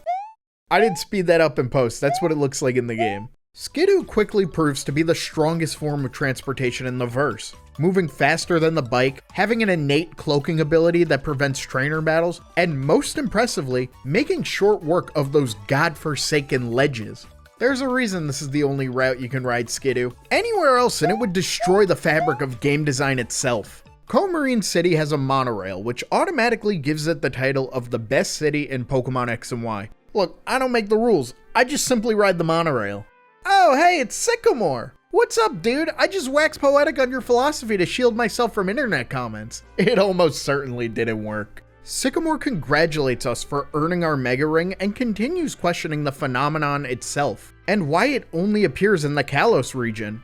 I didn't speed that up in post, that's what it looks like in the game. Skidoo quickly proves to be the strongest form of transportation in the verse, moving faster than the bike, having an innate cloaking ability that prevents trainer battles, and most impressively, making short work of those godforsaken ledges. There's a reason this is the only route you can ride Skidoo. Anywhere else and it would destroy the fabric of game design itself. Coumarine City has a monorail, which automatically gives it the title of the best city in Pokémon X and Y. Look, I don't make the rules, I just simply ride the monorail. Oh hey, it's Sycamore! What's up, dude? I just waxed poetic on your philosophy to shield myself from internet comments. It almost certainly didn't work. Sycamore congratulates us for earning our Mega Ring and continues questioning the phenomenon itself, and why it only appears in the Kalos region.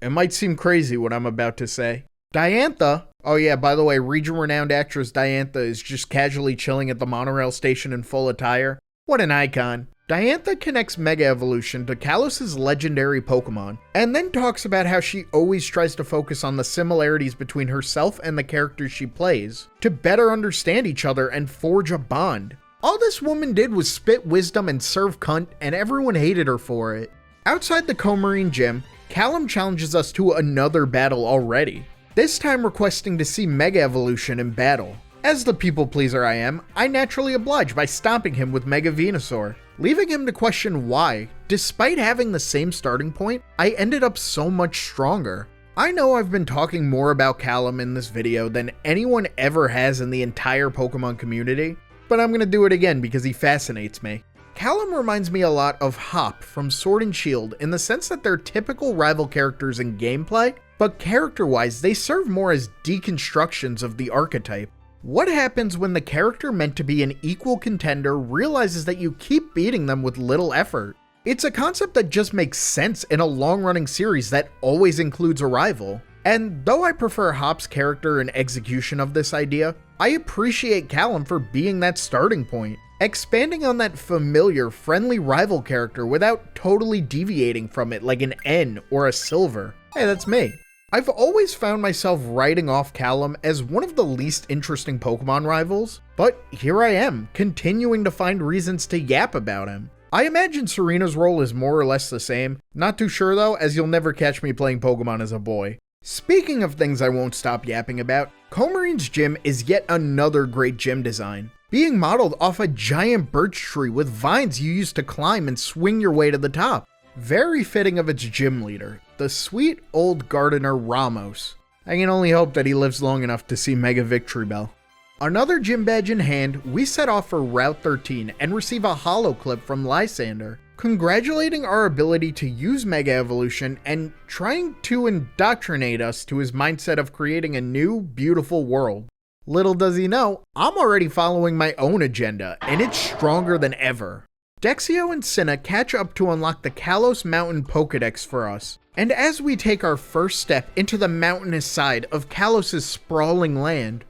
It might seem crazy what I'm about to say. Diantha, oh yeah, by the way, region-renowned actress Diantha is just casually chilling at the monorail station in full attire. What an icon. Diantha connects Mega Evolution to Kalos' legendary Pokemon, and then talks about how she always tries to focus on the similarities between herself and the characters she plays, to better understand each other and forge a bond. All this woman did was spit wisdom and serve cunt, and everyone hated her for it. Outside the Coumarine Gym, Callum challenges us to another battle already, this time requesting to see Mega Evolution in battle. As the people pleaser I am, I naturally oblige by stomping him with Mega Venusaur, leaving him to question why, despite having the same starting point, I ended up so much stronger. I know I've been talking more about Callum in this video than anyone ever has in the entire Pokemon community, but I'm gonna do it again because he fascinates me. Callum reminds me a lot of Hop from Sword and Shield in the sense that they're typical rival characters in gameplay, but character-wise they serve more as deconstructions of the archetype. What happens when the character meant to be an equal contender realizes that you keep beating them with little effort? It's a concept that just makes sense in a long-running series that always includes a rival. And though I prefer Hop's character and execution of this idea, I appreciate Callum for being that starting point, expanding on that familiar, friendly rival character without totally deviating from it like an N or a Silver. Hey, that's me. I've always found myself writing off Callum as one of the least interesting Pokemon rivals, but here I am, continuing to find reasons to yap about him. I imagine Serena's role is more or less the same, not too sure though, as you'll never catch me playing Pokemon as a boy. Speaking of things I won't stop yapping about, Coumarine's gym is yet another great gym design. being modeled off a giant birch tree with vines you use to climb and swing your way to the top. Very fitting of its gym leader, the sweet old gardener Ramos. I can only hope that he lives long enough to see Mega Victory Bell. Another gym badge in hand, we set off for Route 13 and receive a holo clip from Lysander, congratulating our ability to use Mega Evolution and trying to indoctrinate us to his mindset of creating a new, beautiful world. Little does he know, I'm already following my own agenda, and it's stronger than ever. Dexio and Cinna catch up to unlock the Kalos Mountain Pokédex for us, and as we take our first step into the mountainous side of Kalos' sprawling land,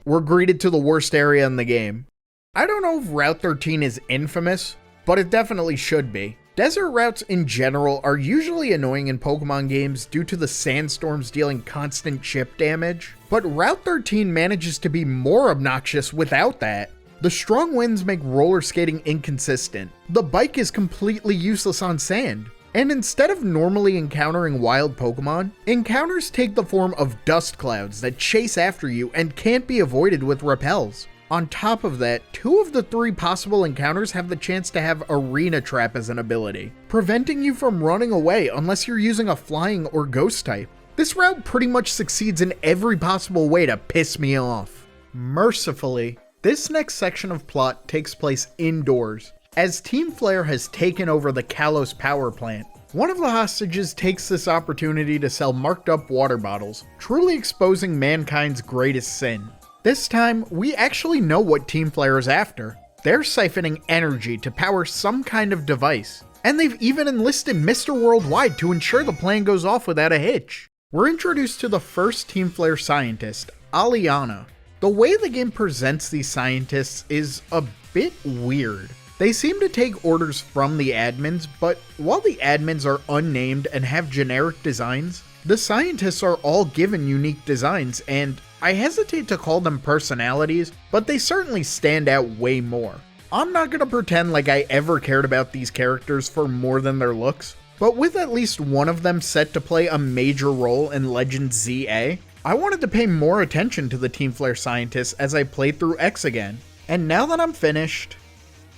we're greeted to the worst area in the game. I don't know if Route 13 is infamous, but it definitely should be. Desert routes in general are usually annoying in Pokemon games due to the sandstorms dealing constant chip damage, but Route 13 manages to be more obnoxious without that. The strong winds make roller skating inconsistent. The bike is completely useless on sand. And instead of normally encountering wild Pokemon, encounters take the form of dust clouds that chase after you and can't be avoided with repels. On top of that, 2 of the 3 possible encounters have the chance to have Arena Trap as an ability, preventing you from running away unless you're using a flying or ghost type. This route pretty much succeeds in every possible way to piss me off. Mercifully, this next section of plot takes place indoors, as Team Flare has taken over the Kalos power plant. One of the hostages takes this opportunity to sell marked up water bottles, truly exposing mankind's greatest sin. This time, we actually know what Team Flare is after. They're siphoning energy to power some kind of device, and they've even enlisted Mr. Worldwide to ensure the plan goes off without a hitch. We're introduced to the first Team Flare scientist, Aliana. The way the game presents these scientists is a bit weird. They seem to take orders from the admins, but while the admins are unnamed and have generic designs, the scientists are all given unique designs, and I hesitate to call them personalities, but they certainly stand out way more. I'm not gonna pretend like I ever cared about these characters for more than their looks, but with at least one of them set to play a major role in Legends Z-A, I wanted to pay more attention to the Team Flare scientists as I played through X again. And now that I'm finished,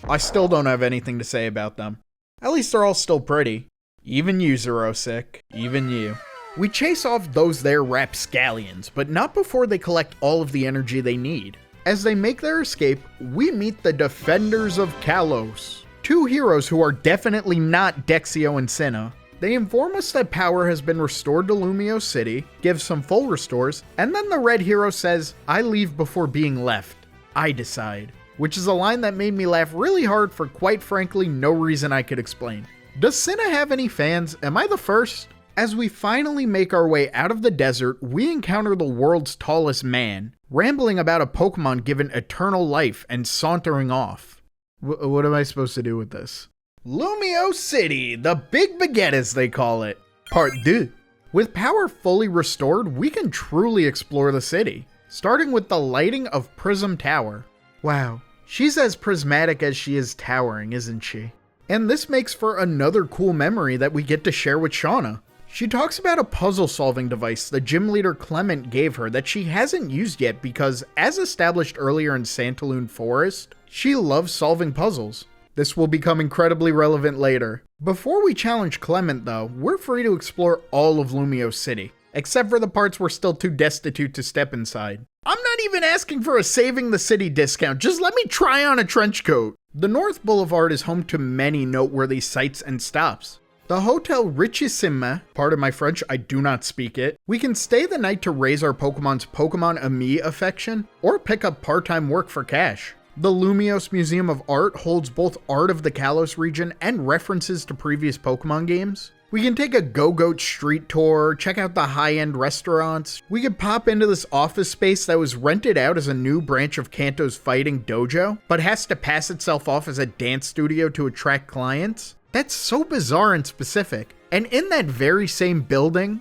I still don't have anything to say about them. At least they're all still pretty. Even you, Xerosic. Even you. We chase off those there rapscallions, but not before they collect all of the energy they need. As they make their escape, we meet the Defenders of Kalos. 2 heroes who are definitely not Dexio and Cinna. They inform us that power has been restored to Lumiose City, give some full restores, and then the red hero says, "I leave before being left. I decide." Which is a line that made me laugh really hard for quite frankly no reason I could explain. Does Cinna have any fans? Am I the first? As we finally make our way out of the desert, we encounter the world's tallest man, rambling about a Pokemon given eternal life and sauntering off. What am I supposed to do with this? Lumiose City, the Big Baguette as they call it. Part 2. With power fully restored, we can truly explore the city, starting with the lighting of Prism Tower. Wow, she's as prismatic as she is towering, isn't she? And this makes for another cool memory that we get to share with Shauna. She talks about a puzzle-solving device the gym leader Clement gave her that she hasn't used yet because, as established earlier in Santaloon Forest, she loves solving puzzles. This will become incredibly relevant later. Before we challenge Clement though, we're free to explore all of Lumiose City, except for the parts we're still too destitute to step inside. I'm not even asking for a saving the city discount, just let me try on a trench coat. The North Boulevard is home to many noteworthy sights and stops. The Hotel Richissime, pardon my French, I do not speak it. We can stay the night to raise our Pokemon's Pokemon Ami affection, or pick up part-time work for cash. The Lumiose Museum of Art holds both art of the Kalos region and references to previous Pokemon games. We can take a Go-Goat street tour, check out the high-end restaurants. We could pop into this office space that was rented out as a new branch of Kanto's fighting dojo, but has to pass itself off as a dance studio to attract clients. That's so bizarre and specific. And in that very same building,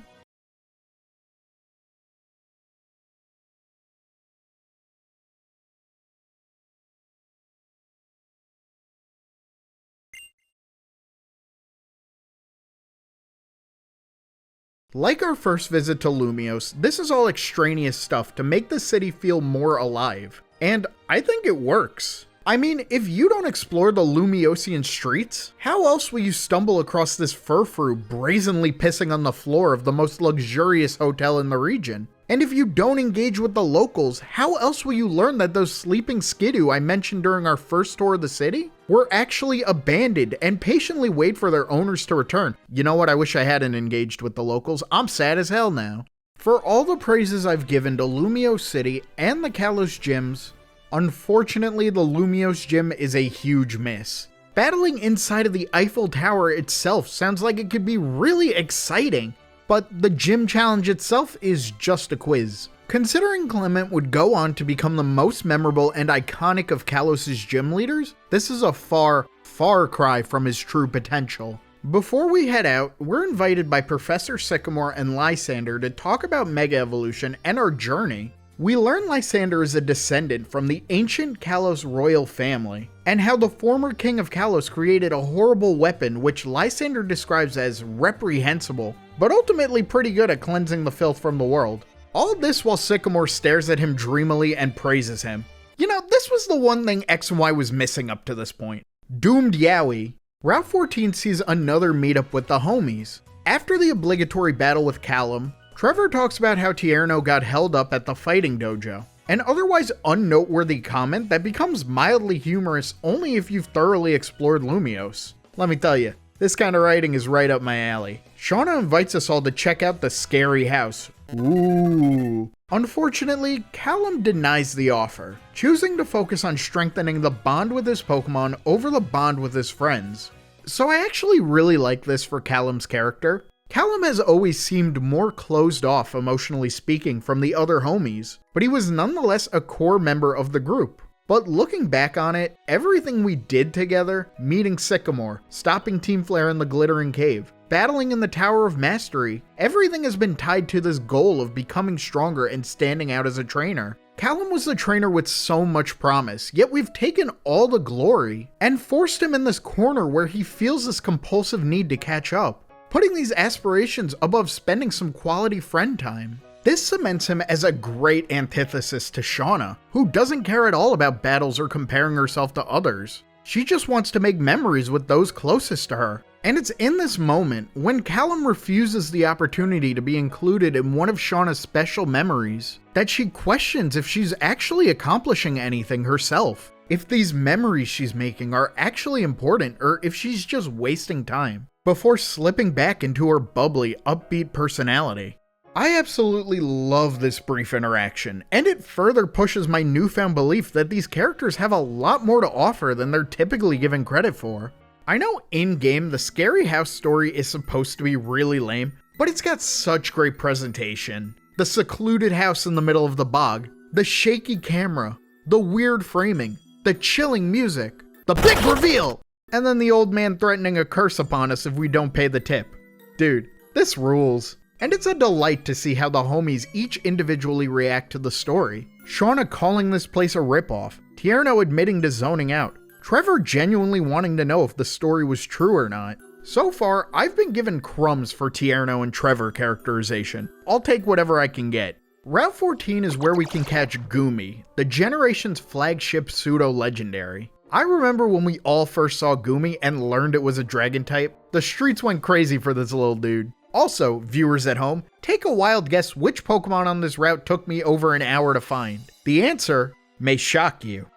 like our first visit to Lumiose, this is all extraneous stuff to make the city feel more alive. and I think it works. I mean, if you don't explore the Lumiosian streets, how else will you stumble across this furfrou brazenly pissing on the floor of the most luxurious hotel in the region? And if you don't engage with the locals, how else will you learn that those sleeping skidoo I mentioned during our first tour of the city were actually abandoned and patiently wait for their owners to return? You know what, I wish I hadn't engaged with the locals. I'm sad as hell now. For all the praises I've given to Lumiose City and the Kalos gyms, unfortunately the Lumiose gym is a huge miss. Battling inside of the Eiffel Tower itself sounds like it could be really exciting, but the gym challenge itself is just a quiz. Considering Clement would go on to become the most memorable and iconic of Kalos' gym leaders, this is a far, far cry from his true potential. Before we head out, we're invited by Professor Sycamore and Lysander to talk about Mega Evolution and our journey. We learn Lysander is a descendant from the ancient Kalos royal family, and how the former king of Kalos created a horrible weapon which Lysander describes as reprehensible, but ultimately pretty good at cleansing the filth from the world. All this while Sycamore stares at him dreamily and praises him. You know, this was the one thing X and Y was missing up to this point. Doomed Yowie. Route 14 sees another meetup with the homies. After the obligatory battle with Callum, Trevor talks about how Tierno got held up at the fighting dojo, an otherwise unnoteworthy comment that becomes mildly humorous only if you've thoroughly explored Lumiose. Let me tell you, this kind of writing is right up my alley. Shauna invites us all to check out the scary house. Ooh. Unfortunately, Callum denies the offer, choosing to focus on strengthening the bond with his Pokemon over the bond with his friends. So I actually really like this for Callum's character. Callum has always seemed more closed off, emotionally speaking, from the other homies, but he was nonetheless a core member of the group. But looking back on it, everything we did together, meeting Sycamore, stopping Team Flare in the Glittering Cave, battling in the Tower of Mastery, everything has been tied to this goal of becoming stronger and standing out as a trainer. Callum was a trainer with so much promise, yet we've taken all the glory and forced him in this corner where he feels this compulsive need to catch up, putting these aspirations above spending some quality friend time. This cements him as a great antithesis to Shauna, who doesn't care at all about battles or comparing herself to others. She just wants to make memories with those closest to her. And it's in this moment, when Callum refuses the opportunity to be included in one of Shauna's special memories, that she questions if she's actually accomplishing anything herself, if these memories she's making are actually important, or if she's just wasting time, before slipping back into her bubbly, upbeat personality. I absolutely love this brief interaction, and it further pushes my newfound belief that these characters have a lot more to offer than they're typically given credit for. I know in-game the Scary House story is supposed to be really lame, but it's got such great presentation. The secluded house in the middle of the bog, the shaky camera, the weird framing, the chilling music, the big reveal, and then the old man threatening a curse upon us if we don't pay the tip. Dude, this rules. And it's a delight to see how the homies each individually react to the story. Shauna calling this place a ripoff, Tierno admitting to zoning out, Trevor genuinely wanting to know if the story was true or not. So far, I've been given crumbs for Tierno and Trevor characterization. I'll take whatever I can get. Route 14 is where we can catch Goomy, the generation's flagship pseudo-legendary. I remember when we all first saw Goomy and learned it was a dragon type, the streets went crazy for this little dude. Also, viewers at home, take a wild guess which Pokemon on this route took me over an hour to find. The answer may shock you.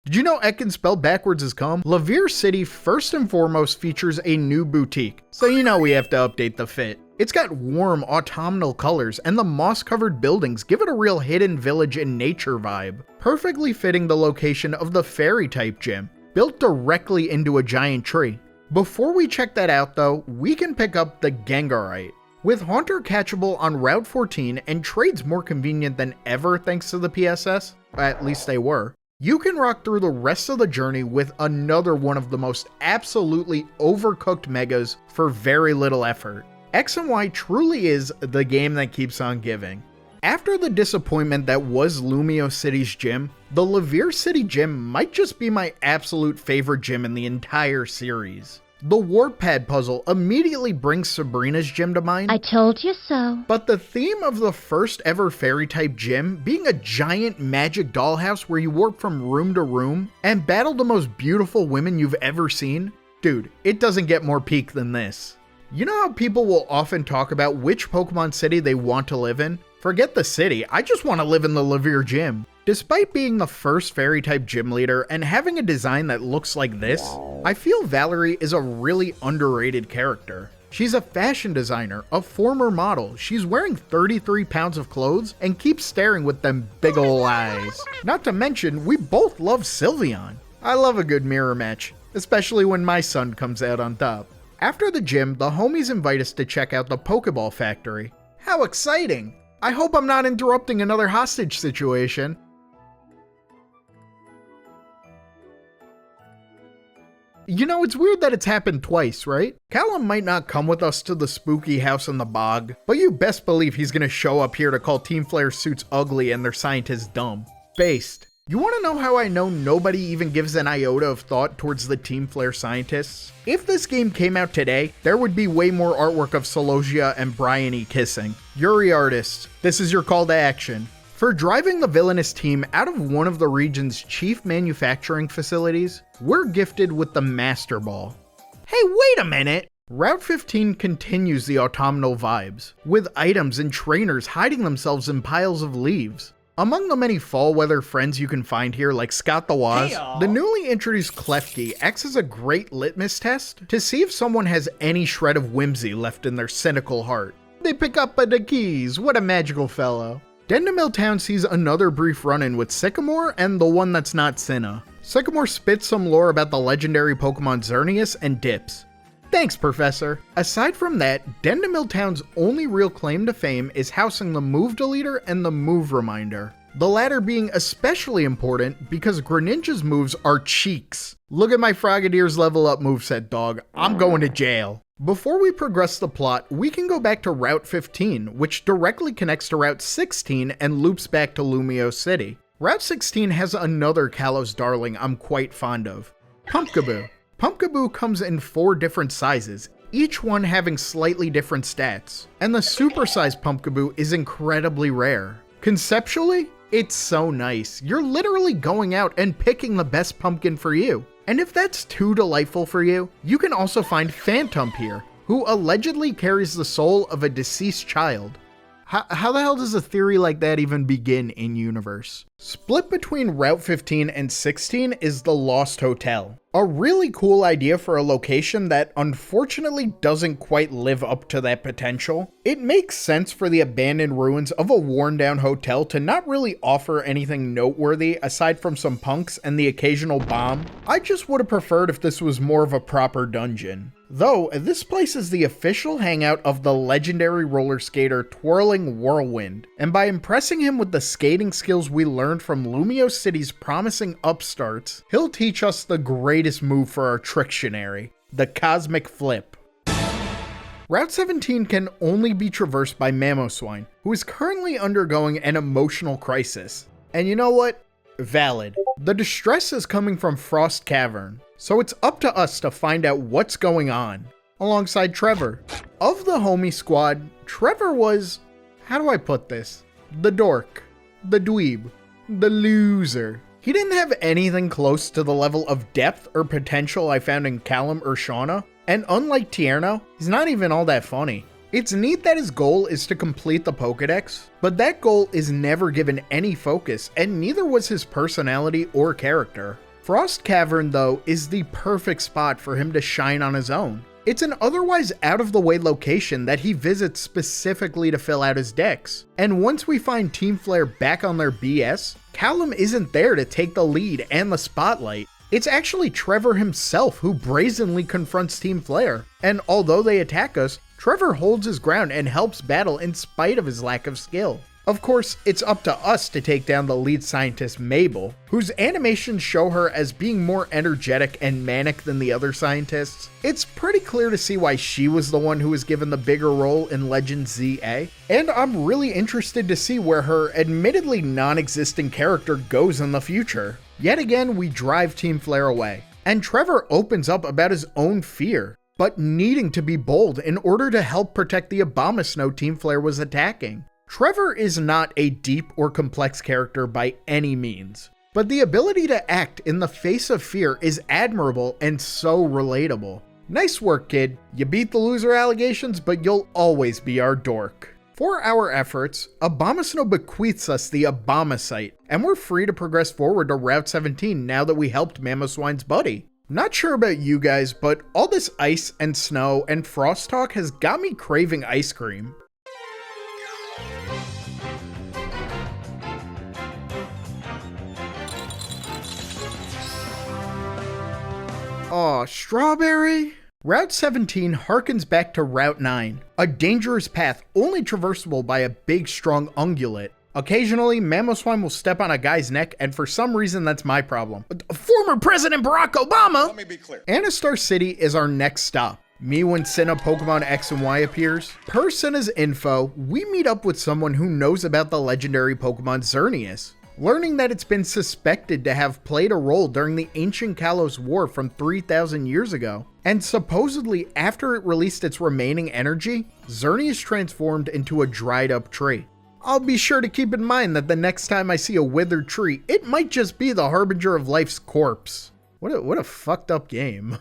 Did you know Ekans spelled backwards is cum? Lumiose City first and foremost features a new boutique, so you know we have to update the fit. It's got warm autumnal colors, and the moss-covered buildings give it a real hidden village and nature vibe, perfectly fitting the location of the fairy-type gym, built directly into a giant tree. Before we check that out though, we can pick up the Gengarite. With Haunter catchable on Route 14 and trades more convenient than ever thanks to the PSS, at least they were, you can rock through the rest of the journey with another one of the most absolutely overcooked megas for very little effort. X and Y truly is the game that keeps on giving. After the disappointment that was Lumiose City's gym, the Lumiose City gym might just be my absolute favorite gym in the entire series. The Warp Pad puzzle immediately brings Sabrina's gym to mind. I told you so. But the theme of the first ever fairy-type gym being a giant magic dollhouse where you warp from room to room and battle the most beautiful women you've ever seen? Dude, it doesn't get more peak than this. You know how people will often talk about which Pokemon city they want to live in? Forget the city, I just want to live in the Levere Gym. Despite being the first fairy-type gym leader and having a design that looks like this, I feel Valerie is a really underrated character. She's a fashion designer, a former model, she's wearing 33 pounds of clothes, and keeps staring with them big ol' eyes. Not to mention, we both love Sylveon. I love a good mirror match, especially when my son comes out on top. After the gym, the homies invite us to check out the Pokeball factory. How exciting! I hope I'm not interrupting another hostage situation. You know, it's weird that it's happened twice, right? Callum might not come with us to the spooky house in the bog, but you best believe he's gonna show up here to call Team Flare's suits ugly and their scientists dumb. Based. You wanna know how I know nobody even gives an iota of thought towards the Team Flare scientists? If this game came out today, there would be way more artwork of Celosia and Bryony kissing. Yuri artists, this is your call to action. For driving the villainous team out of one of the region's chief manufacturing facilities, we're gifted with the Master Ball. Hey, wait a minute! Route 15 continues the autumnal vibes, with items and trainers hiding themselves in piles of leaves. Among the many fall weather friends you can find here, like Scott the Waz, the newly introduced Klefki acts as a great litmus test to see if someone has any shred of whimsy left in their cynical heart. They pick up the keys, what a magical fellow. Dendemil Town sees another brief run-in with Sycamore and the one that's not Cinna. Sycamore spits some lore about the legendary Pokemon Xerneas and dips. Thanks, Professor. Aside from that, Dendemil Town's only real claim to fame is housing the Move Deleter and the Move Reminder. The latter being especially important because Greninja's moves are cheeks. Look at my Frogadier's level up moveset, dog. I'm going to jail. Before we progress the plot, we can go back to Route 15, which directly connects to Route 16 and loops back to Lumiose City. Route 16 has another Kalos darling I'm quite fond of, Pumpkaboo. Pumpkaboo comes in 4 different sizes, each one having slightly different stats, and the supersized Pumpkaboo is incredibly rare. Conceptually, it's so nice. You're literally going out and picking the best pumpkin for you. And if that's too delightful for you, you can also find Phantump here, who allegedly carries the soul of a deceased child. How the hell does a theory like that even begin in universe? Split between Route 15 and 16 is the Lost Hotel. A really cool idea for a location that unfortunately doesn't quite live up to that potential. It makes sense for the abandoned ruins of a worn down hotel to not really offer anything noteworthy aside from some punks and the occasional bomb. I just would have preferred if this was more of a proper dungeon. Though, this place is the official hangout of the legendary roller skater Twirling Whirlwind, and by impressing him with the skating skills we learned from Lumiose City's promising upstarts, he'll teach us the greatest move for our Trictionary, the Cosmic Flip. Route 17 can only be traversed by Mamoswine, who is currently undergoing an emotional crisis. And you know what? Valid. The distress is coming from Frost Cavern, so it's up to us to find out what's going on, alongside Trevor. Of the homie squad, Trevor was, how do I put this? The dork, the dweeb, the loser. He didn't have anything close to the level of depth or potential I found in Callum or Shauna, and unlike Tierno, he's not even all that funny. It's neat that his goal is to complete the Pokédex, but that goal is never given any focus, and neither was his personality or character. Frost Cavern, though, is the perfect spot for him to shine on his own. It's an otherwise out-of-the-way location that he visits specifically to fill out his decks. And once we find Team Flare back on their BS, Callum isn't there to take the lead and the spotlight. It's actually Trevor himself who brazenly confronts Team Flare, and although they attack us, Trevor holds his ground and helps battle in spite of his lack of skill. Of course, it's up to us to take down the lead scientist Mabel, whose animations show her as being more energetic and manic than the other scientists. It's pretty clear to see why she was the one who was given the bigger role in Legends Z-A, and I'm really interested to see where her admittedly non-existent character goes in the future. Yet again, we drive Team Flare away. And Trevor opens up about his own fear, but needing to be bold in order to help protect the Abomasnow Team Flare was attacking. Trevor is not a deep or complex character by any means, but the ability to act in the face of fear is admirable and so relatable. Nice work, kid. You beat the loser allegations, but you'll always be our dork. For our efforts, Abomasnow bequeaths us the Abomasite, and we're free to progress forward to Route 17 now that we helped Mamoswine's buddy. Not sure about you guys, but all this ice and snow and frost talk has got me craving ice cream. Aw, strawberry? Route 17 harkens back to Route 9, a dangerous path only traversable by a big, strong ungulate. Occasionally, Mamoswine will step on a guy's neck, and for some reason that's my problem. Former President Barack Obama! Let me be clear. Anistar City is our next stop. Me when Sinnoh Pokemon X and Y appears. Per Sinnoh's info, we meet up with someone who knows about the legendary Pokemon Xerneas. Learning that it's been suspected to have played a role during the ancient Kalos War from 3,000 years ago, and supposedly after it released its remaining energy, Xerneas transformed into a dried up tree. I'll be sure to keep in mind that the next time I see a withered tree, it might just be the harbinger of life's corpse. What a fucked up game.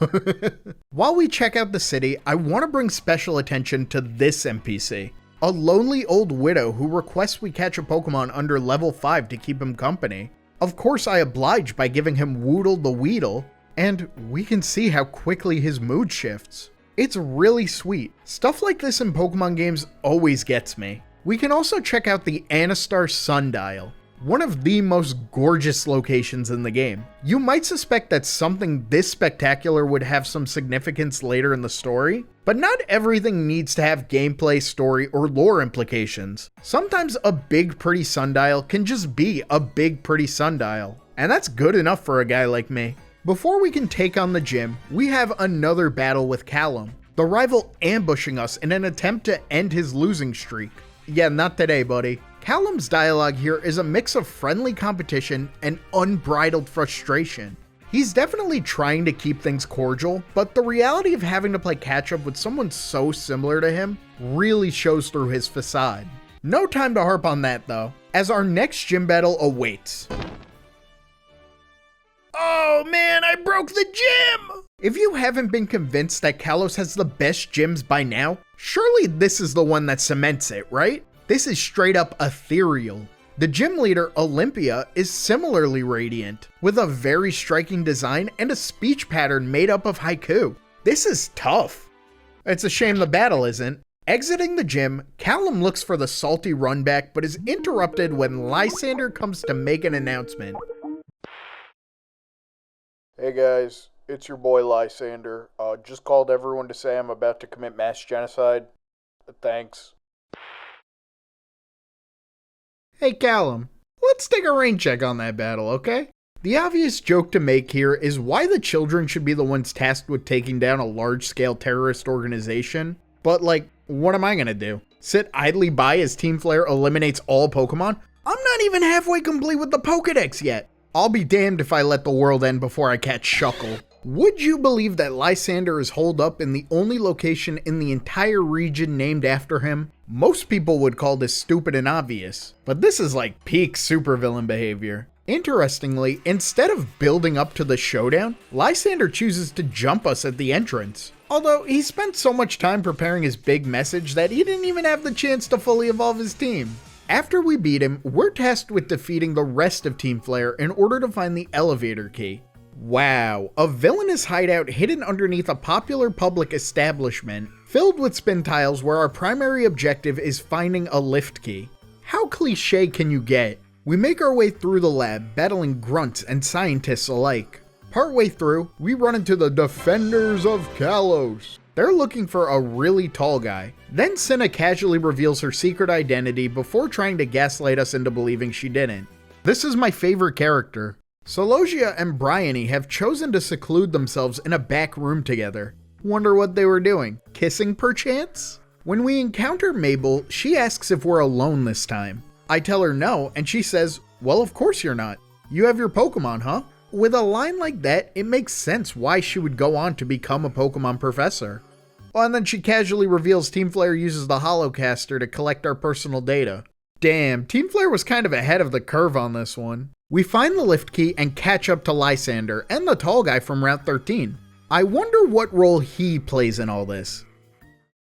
While we check out the city, I want to bring special attention to this NPC. A lonely old widow who requests we catch a Pokemon under level 5 to keep him company. Of course I oblige by giving him Woodle the Weedle, and we can see how quickly his mood shifts. It's really sweet. Stuff like this in Pokemon games always gets me. We can also check out the Anistar Sundial, one of the most gorgeous locations in the game. You might suspect that something this spectacular would have some significance later in the story, but not everything needs to have gameplay, story, or lore implications. Sometimes a big pretty sundial can just be a big pretty sundial, and that's good enough for a guy like me. Before we can take on the gym, we have another battle with Callum, the rival ambushing us in an attempt to end his losing streak. Yeah, not today, buddy. Callum's dialogue here is a mix of friendly competition and unbridled frustration. He's definitely trying to keep things cordial, but the reality of having to play catch-up with someone so similar to him really shows through his facade. No time to harp on that though, as our next gym battle awaits. Oh man, I broke the gym! If you haven't been convinced that Kalos has the best gyms by now, surely this is the one that cements it, right? This is straight up ethereal. The gym leader, Olympia, is similarly radiant, with a very striking design and a speech pattern made up of haiku. This is tough. It's a shame the battle isn't. Exiting the gym, Callum looks for the salty run back, but is interrupted when Lysander comes to make an announcement. Hey guys, it's your boy Lysander. Just called everyone to say I'm about to commit mass genocide. Thanks. Hey Callum, let's take a rain check on that battle, okay? The obvious joke to make here is why the children should be the ones tasked with taking down a large-scale terrorist organization. But like, what am I gonna do? Sit idly by as Team Flare eliminates all Pokemon? I'm not even halfway complete with the Pokédex yet. I'll be damned if I let the world end before I catch Shuckle. Would you believe that Lysander is holed up in the only location in the entire region named after him? Most people would call this stupid and obvious, but this is like peak supervillain behavior. Interestingly, instead of building up to the showdown, Lysander chooses to jump us at the entrance. Although he spent so much time preparing his big message that he didn't even have the chance to fully evolve his team. After we beat him, we're tasked with defeating the rest of Team Flare in order to find the elevator key. Wow, a villainous hideout hidden underneath a popular public establishment, filled with spin tiles where our primary objective is finding a lift key. How cliche can you get? We make our way through the lab, battling grunts and scientists alike. Partway through, we run into the Defenders of Kalos. They're looking for a really tall guy. Then Sinnoh casually reveals her secret identity before trying to gaslight us into believing she didn't. This is my favorite character. Sologia and Bryony have chosen to seclude themselves in a back room together. Wonder what they were doing? Kissing perchance? When we encounter Mabel, she asks if we're alone this time. I tell her no, and she says, well, of course you're not. You have your Pokemon, huh? with a line like that, it makes sense why she would go on to become a Pokemon professor. Oh, and then she casually reveals Team Flare uses the Holocaster to collect our personal data. Damn, Team Flare was kind of ahead of the curve on this one. We find the lift key and catch up to Lysander and the tall guy from Route 13. I wonder what role he plays in all this.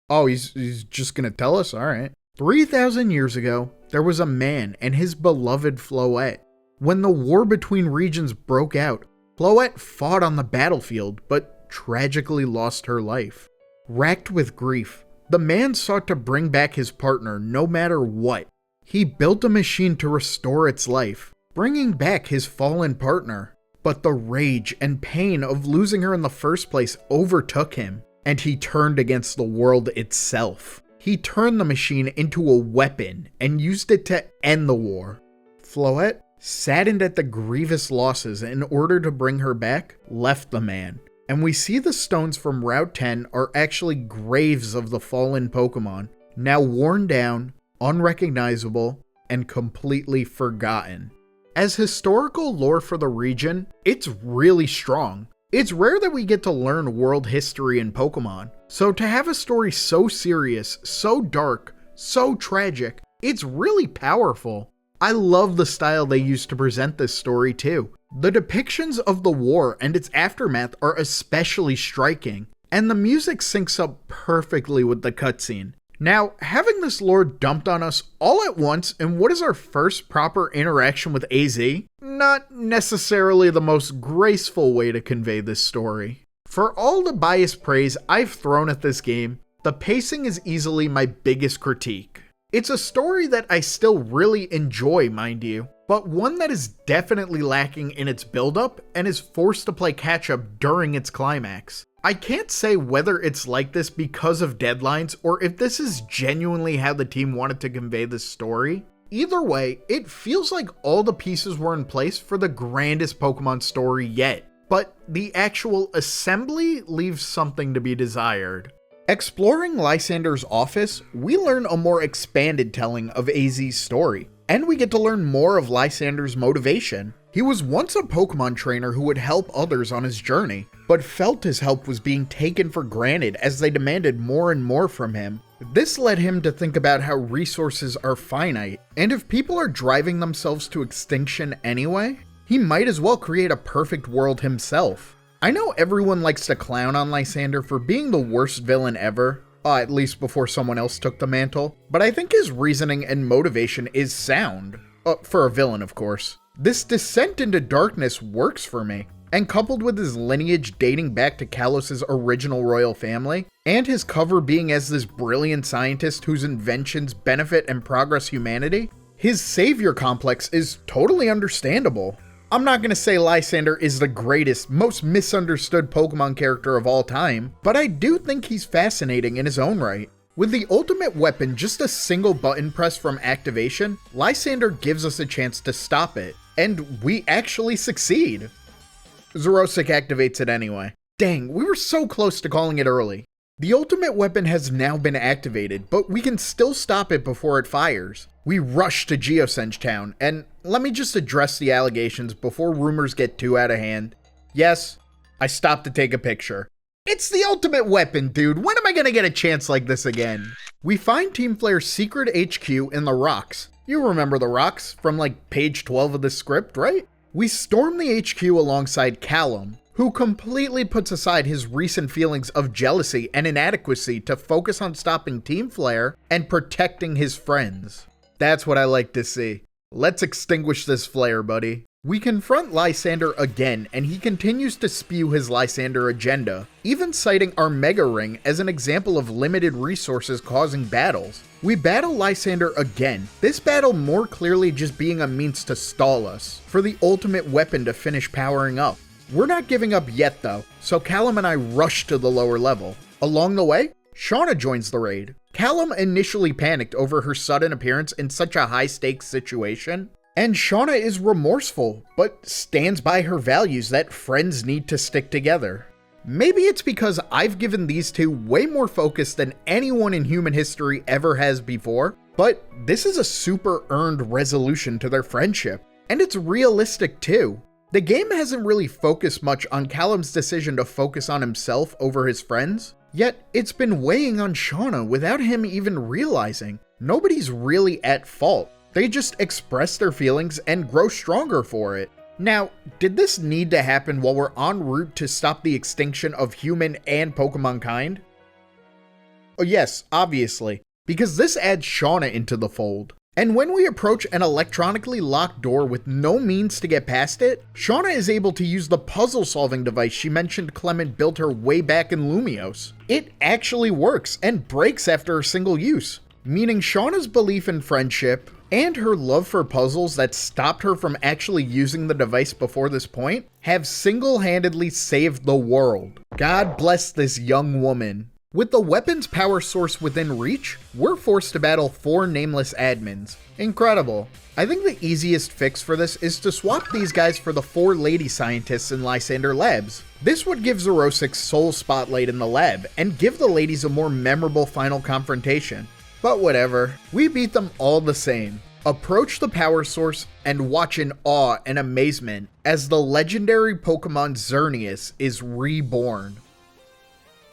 Oh, he's just gonna tell us? Alright. 3,000 years ago, there was a man and his beloved Floette. When the war between regions broke out, Floette fought on the battlefield, but tragically lost her life. Racked with grief, the man sought to bring back his partner no matter what. He built a machine to restore its life, bringing back his fallen partner. But the rage and pain of losing her in the first place overtook him, and he turned against the world itself. He turned the machine into a weapon and used it to end the war. Floette, saddened at the grievous losses in order to bring her back, left the man. And we see the stones from Route 10 are actually graves of the fallen Pokemon, now worn down, unrecognizable, and completely forgotten. As historical lore for the region, it's really strong. It's rare that we get to learn world history in Pokemon, so to have a story so serious, so dark, so tragic, it's really powerful. I love the style they used to present this story too. The depictions of the war and its aftermath are especially striking, and the music syncs up perfectly with the cutscene. Now, having this lore dumped on us all at once in what is our first proper interaction with AZ, not necessarily the most graceful way to convey this story. For all the biased praise I've thrown at this game, the pacing is easily my biggest critique. It's a story that I still really enjoy, mind you, but one that is definitely lacking in its build-up and is forced to play catch-up during its climax. I can't say whether it's like this because of deadlines or if this is genuinely how the team wanted to convey this story. Either way, it feels like all the pieces were in place for the grandest Pokemon story yet, but the actual assembly leaves something to be desired. Exploring Lysander's office, we learn a more expanded telling of AZ's story, and we get to learn more of Lysander's motivation. He was once a Pokemon trainer who would help others on his journey, but felt his help was being taken for granted as they demanded more and more from him. This led him to think about how resources are finite, and if people are driving themselves to extinction anyway, he might as well create a perfect world himself. I know everyone likes to clown on Lysander for being the worst villain ever, at least before someone else took the mantle, but I think his reasoning and motivation is sound. For a villain, of course. This descent into darkness works for me, and coupled with his lineage dating back to Kalos' original royal family, and his cover being as this brilliant scientist whose inventions benefit and progress humanity, his savior complex is totally understandable. I'm not going to say Lysander is the greatest, most misunderstood Pokemon character of all time, but I do think he's fascinating in his own right. With the ultimate weapon just a single button press from activation, Lysander gives us a chance to stop it, and we actually succeed. Xerosic activates it anyway. Dang, we were so close to calling it early. The ultimate weapon has now been activated, but we can still stop it before it fires. We rush to Geosenge Town, and let me just address the allegations before rumors get too out of hand. Yes, I stopped to take a picture. It's the ultimate weapon, dude. When am I gonna get a chance like this again? We find Team Flare's secret HQ in the rocks. You remember the rocks from like page 12 of the script, right? We storm the HQ alongside Callum, who completely puts aside his recent feelings of jealousy and inadequacy to focus on stopping Team Flare and protecting his friends. That's what I like to see. Let's extinguish this flare, buddy. We confront Lysander again, and he continues to spew his Lysander agenda, even citing our Mega Ring as an example of limited resources causing battles. We battle Lysander again, this battle more clearly just being a means to stall us, for the ultimate weapon to finish powering up. We're not giving up yet though, so Callum and I rush to the lower level. Along the way, Shauna joins the raid. Callum initially panicked over her sudden appearance in such a high-stakes situation, and Shauna is remorseful, but stands by her values that friends need to stick together. Maybe it's because I've given these two way more focus than anyone in human history ever has before, but this is a super earned resolution to their friendship, and it's realistic too. The game hasn't really focused much on Callum's decision to focus on himself over his friends, yet it's been weighing on Shauna without him even realizing. Nobody's really at fault. They just express their feelings and grow stronger for it. Now, did this need to happen while we're en route to stop the extinction of human and Pokemon kind? Oh yes, obviously, because this adds Shauna into the fold. And when we approach an electronically locked door with no means to get past it, Shauna is able to use the puzzle-solving device she mentioned Clement built her way back in Lumiose. It actually works and breaks after a single use, meaning Shauna's belief in friendship and her love for puzzles that stopped her from actually using the device before this point have single-handedly saved the world. God bless this young woman. With the weapon's power source within reach, we're forced to battle 4 nameless admins. Incredible. I think the easiest fix for this is to swap these guys for the 4 lady scientists in Lysander Labs. This would give Xerosic's sole spotlight in the lab, and give the ladies a more memorable final confrontation. But whatever, we beat them all the same. Approach the power source and watch in awe and amazement as the legendary Pokemon Xerneas is reborn.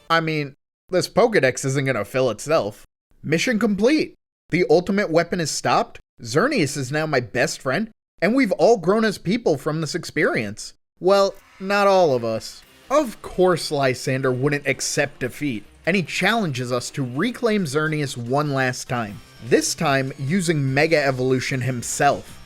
I mean, this Pokedex isn't gonna fill itself. Mission complete. The ultimate weapon is stopped, Xerneas is now my best friend, and we've all grown as people from this experience. Well, not all of us. Of course Lysander wouldn't accept defeat, and he challenges us to reclaim Xerneas one last time. This time using Mega Evolution himself.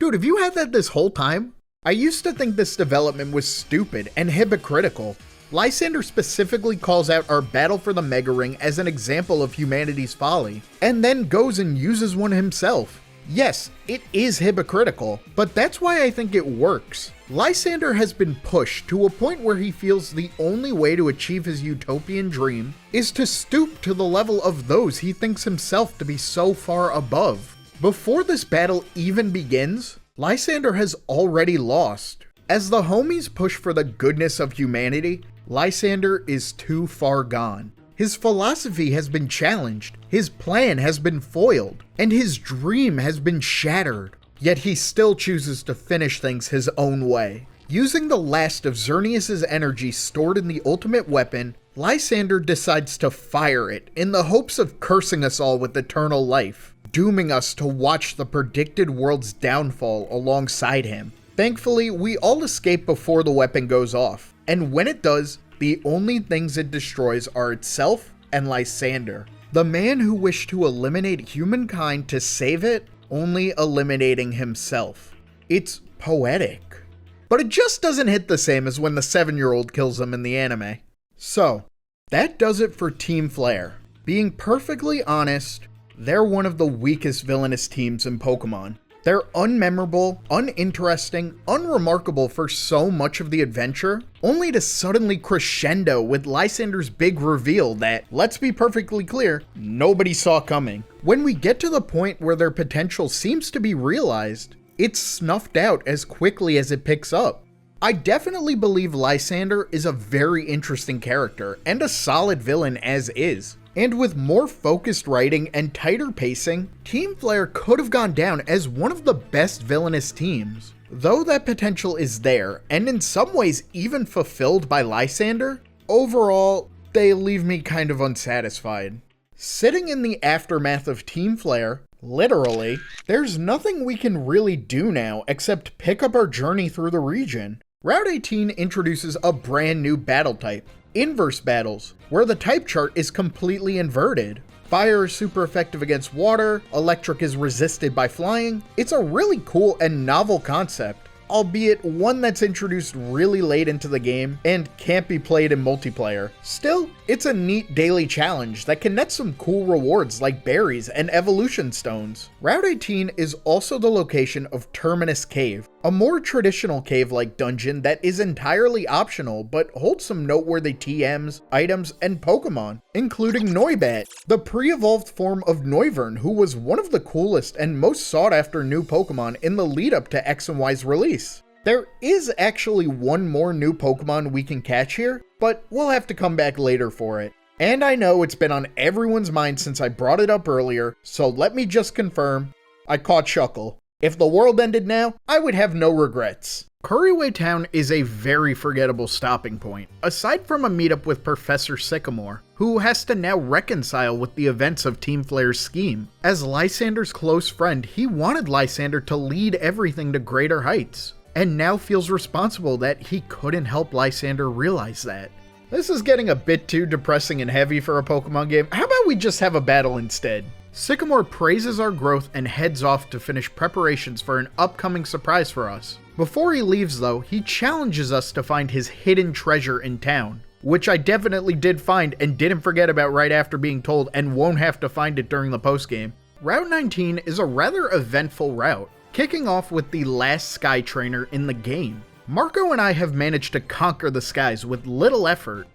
Dude, have you had that this whole time? I used to think this development was stupid and hypocritical. Lysander specifically calls out our battle for the Mega Ring as an example of humanity's folly, and then goes and uses one himself. Yes, it is hypocritical, but that's why I think it works. Lysander has been pushed to a point where he feels the only way to achieve his utopian dream is to stoop to the level of those he thinks himself to be so far above. Before this battle even begins, Lysander has already lost. As the homies push for the goodness of humanity, Lysander is too far gone. His philosophy has been challenged, his plan has been foiled, and his dream has been shattered. Yet he still chooses to finish things his own way. Using the last of Xerneas' energy stored in the ultimate weapon, Lysander decides to fire it in the hopes of cursing us all with eternal life, dooming us to watch the predicted world's downfall alongside him. Thankfully, we all escape before the weapon goes off, and when it does, the only things it destroys are itself and Lysander, the man who wished to eliminate humankind to save it, only eliminating himself. It's poetic. But it just doesn't hit the same as when the 7-year-old kills him in the anime. So, that does it for Team Flare. Being perfectly honest, they're one of the weakest villainous teams in Pokemon. They're unmemorable, uninteresting, unremarkable for so much of the adventure, only to suddenly crescendo with Lysander's big reveal that, let's be perfectly clear, nobody saw coming. When we get to the point where their potential seems to be realized, it's snuffed out as quickly as it picks up. I definitely believe Lysander is a very interesting character and a solid villain as is. And with more focused writing and tighter pacing, Team Flare could have gone down as one of the best villainous teams. Though that potential is there, and in some ways even fulfilled by Lysander, overall, they leave me kind of unsatisfied. Sitting in the aftermath of Team Flare, literally, there's nothing we can really do now except pick up our journey through the region. Route 18 introduces a brand new battle type, Inverse Battles, where the type chart is completely inverted. Fire is super effective against water, electric is resisted by flying. It's a really cool and novel concept, albeit one that's introduced really late into the game and can't be played in multiplayer. Still, it's a neat daily challenge that can net some cool rewards like berries and evolution stones. Route 18 is also the location of Terminus Cave, a more traditional cave-like dungeon that is entirely optional but holds some noteworthy TMs, items, and Pokemon, including Noibat, the pre-evolved form of Noivern, who was one of the coolest and most sought-after new Pokemon in the lead-up to X and Y's release. There is actually one more new Pokemon we can catch here, but we'll have to come back later for it. And I know it's been on everyone's mind since I brought it up earlier, so let me just confirm, I caught Shuckle. If the world ended now, I would have no regrets. Curryway Town is a very forgettable stopping point, aside from a meetup with Professor Sycamore, who has to now reconcile with the events of Team Flare's scheme. As Lysander's close friend, he wanted Lysander to lead everything to greater heights, and now feels responsible that he couldn't help Lysander realize that. This is getting a bit too depressing and heavy for a Pokemon game. How about we just have a battle instead? Sycamore praises our growth and heads off to finish preparations for an upcoming surprise for us. Before he leaves though, he challenges us to find his hidden treasure in town, which I definitely did find and didn't forget about right after being told and won't have to find it during the postgame. Route 19 is a rather eventful route, kicking off with the last Sky Trainer in the game. Marco and I have managed to conquer the skies with little effort,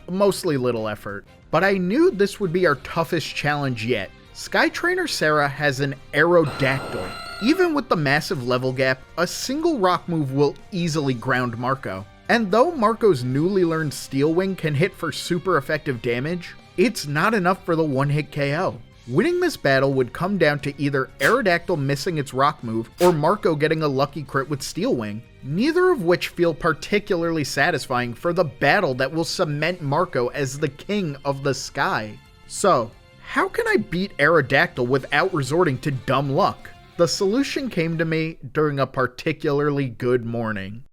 mostly little effort, but I knew this would be our toughest challenge yet. Sky Trainer Sarah has an Aerodactyl. Even with the massive level gap, a single rock move will easily ground Marco. And though Marco's newly learned Steel Wing can hit for super effective damage, it's not enough for the one-hit KO. Winning this battle would come down to either Aerodactyl missing its rock move or Marco getting a lucky crit with Steel Wing, neither of which feel particularly satisfying for the battle that will cement Marco as the king of the sky. So, how can I beat Aerodactyl without resorting to dumb luck? The solution came to me during a particularly good morning.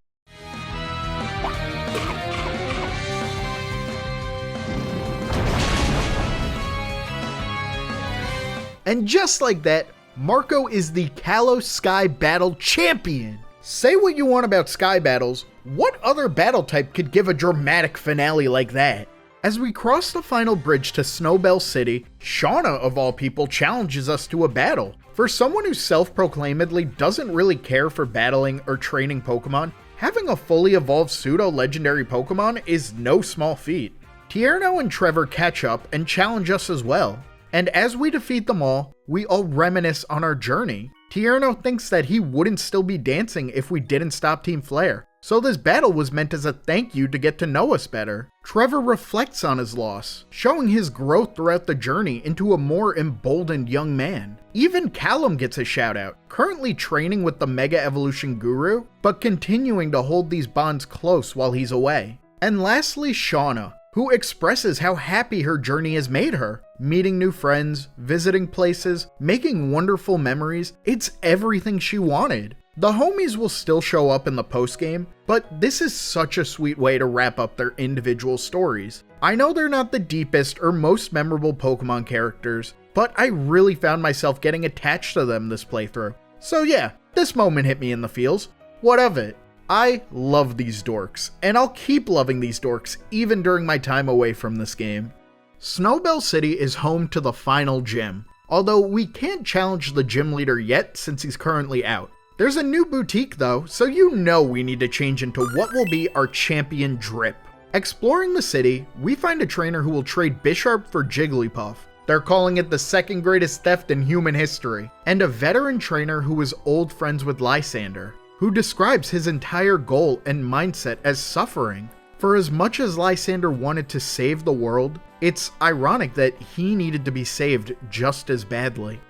And just like that, Marco is the Kalos Sky Battle Champion! Say what you want about Sky Battles, what other battle type could give a dramatic finale like that? As we cross the final bridge to Snowbell City, Shauna of all people challenges us to a battle. For someone who self-proclaimedly doesn't really care for battling or training Pokemon, having a fully evolved pseudo-legendary Pokemon is no small feat. Tierno and Trevor catch up and challenge us as well. And as we defeat them all, we all reminisce on our journey. Tierno thinks that he wouldn't still be dancing if we didn't stop Team Flare, so this battle was meant as a thank you to get to know us better. Trevor reflects on his loss, showing his growth throughout the journey into a more emboldened young man. Even Callum gets a shout out, currently training with the Mega Evolution Guru, but continuing to hold these bonds close while he's away. And lastly, Shauna, who expresses how happy her journey has made her. Meeting new friends, visiting places, making wonderful memories, it's everything she wanted. The homies will still show up in the postgame, but this is such a sweet way to wrap up their individual stories. I know they're not the deepest or most memorable Pokemon characters, but I really found myself getting attached to them this playthrough. So yeah, this moment hit me in the feels. What of it? I love these dorks, and I'll keep loving these dorks even during my time away from this game. Snowbell City is home to the final gym, although we can't challenge the gym leader yet since he's currently out. There's a new boutique though, so you know we need to change into what will be our champion Drip. Exploring the city, we find a trainer who will trade Bisharp for Jigglypuff. They're calling it the second greatest theft in human history, and a veteran trainer who is old friends with Lysander, who describes his entire goal and mindset as suffering. For as much as Lysander wanted to save the world, it's ironic that he needed to be saved just as badly.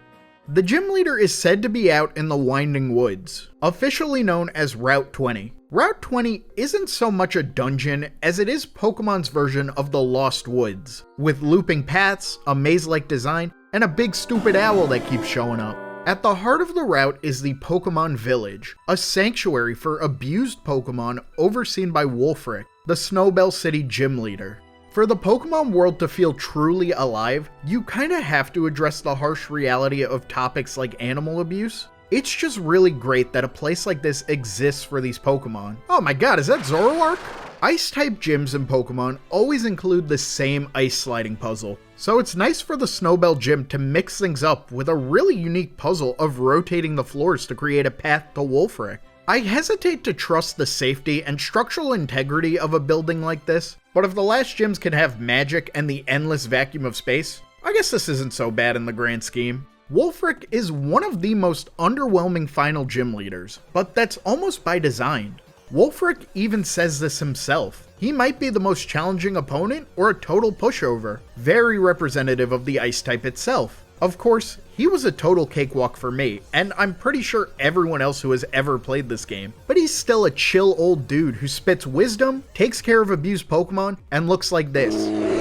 The gym leader is said to be out in the Winding Woods, officially known as Route 20. Route 20 isn't so much a dungeon as it is Pokemon's version of the Lost Woods, with looping paths, a maze-like design, and a big stupid owl that keeps showing up. At the heart of the route is the Pokemon Village, a sanctuary for abused Pokemon overseen by Wulfric, the Snowbell City gym leader. For the Pokemon world to feel truly alive, you kinda have to address the harsh reality of topics like animal abuse. It's just really great that a place like this exists for these Pokemon. Oh my god, is that Zoroark? Ice-type gyms in Pokemon always include the same ice sliding puzzle, so it's nice for the Snowbell gym to mix things up with a really unique puzzle of rotating the floors to create a path to Wulfric. I hesitate to trust the safety and structural integrity of a building like this, but if the last gyms can have magic and the endless vacuum of space, I guess this isn't so bad in the grand scheme. Wulfric is one of the most underwhelming final gym leaders, but that's almost by design. Wulfric even says this himself. He might be the most challenging opponent or a total pushover, very representative of the ice type itself. Of course, he was a total cakewalk for me, and I'm pretty sure everyone else who has ever played this game, but he's still a chill old dude who spits wisdom, takes care of abused Pokemon, and looks like this.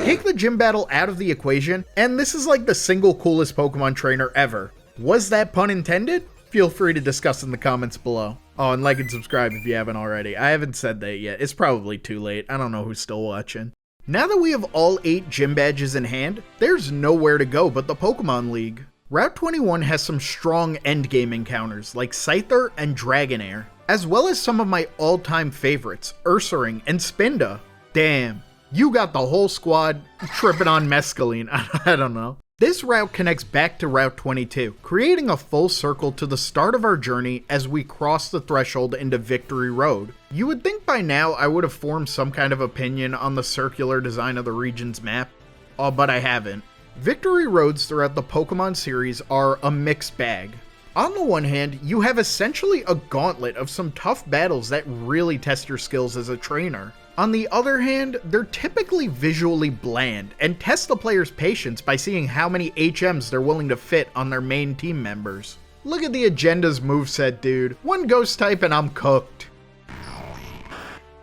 Take the gym battle out of the equation, and this is like the single coolest Pokemon trainer ever. Was that pun intended? Feel free to discuss in the comments below. Oh, and like and subscribe if you haven't already. I haven't said that yet. It's probably too late. I don't know who's still watching. Now that we have all 8 gym badges in hand, there's nowhere to go but the Pokemon League. Route 21 has some strong endgame encounters like Scyther and Dragonair, as well as some of my all-time favorites, Ursaring and Spinda. Damn, you got the whole squad tripping on mescaline. I don't know. This route connects back to Route 22, creating a full circle to the start of our journey as we cross the threshold into Victory Road. You would think by now I would have formed some kind of opinion on the circular design of the region's map, but I haven't. Victory Roads throughout the Pokemon series are a mixed bag. On the one hand, you have essentially a gauntlet of some tough battles that really test your skills as a trainer. On the other hand, they're typically visually bland and test the player's patience by seeing how many HMs they're willing to fit on their main team members. Look at the Agenda's moveset, dude. One ghost type and I'm cooked.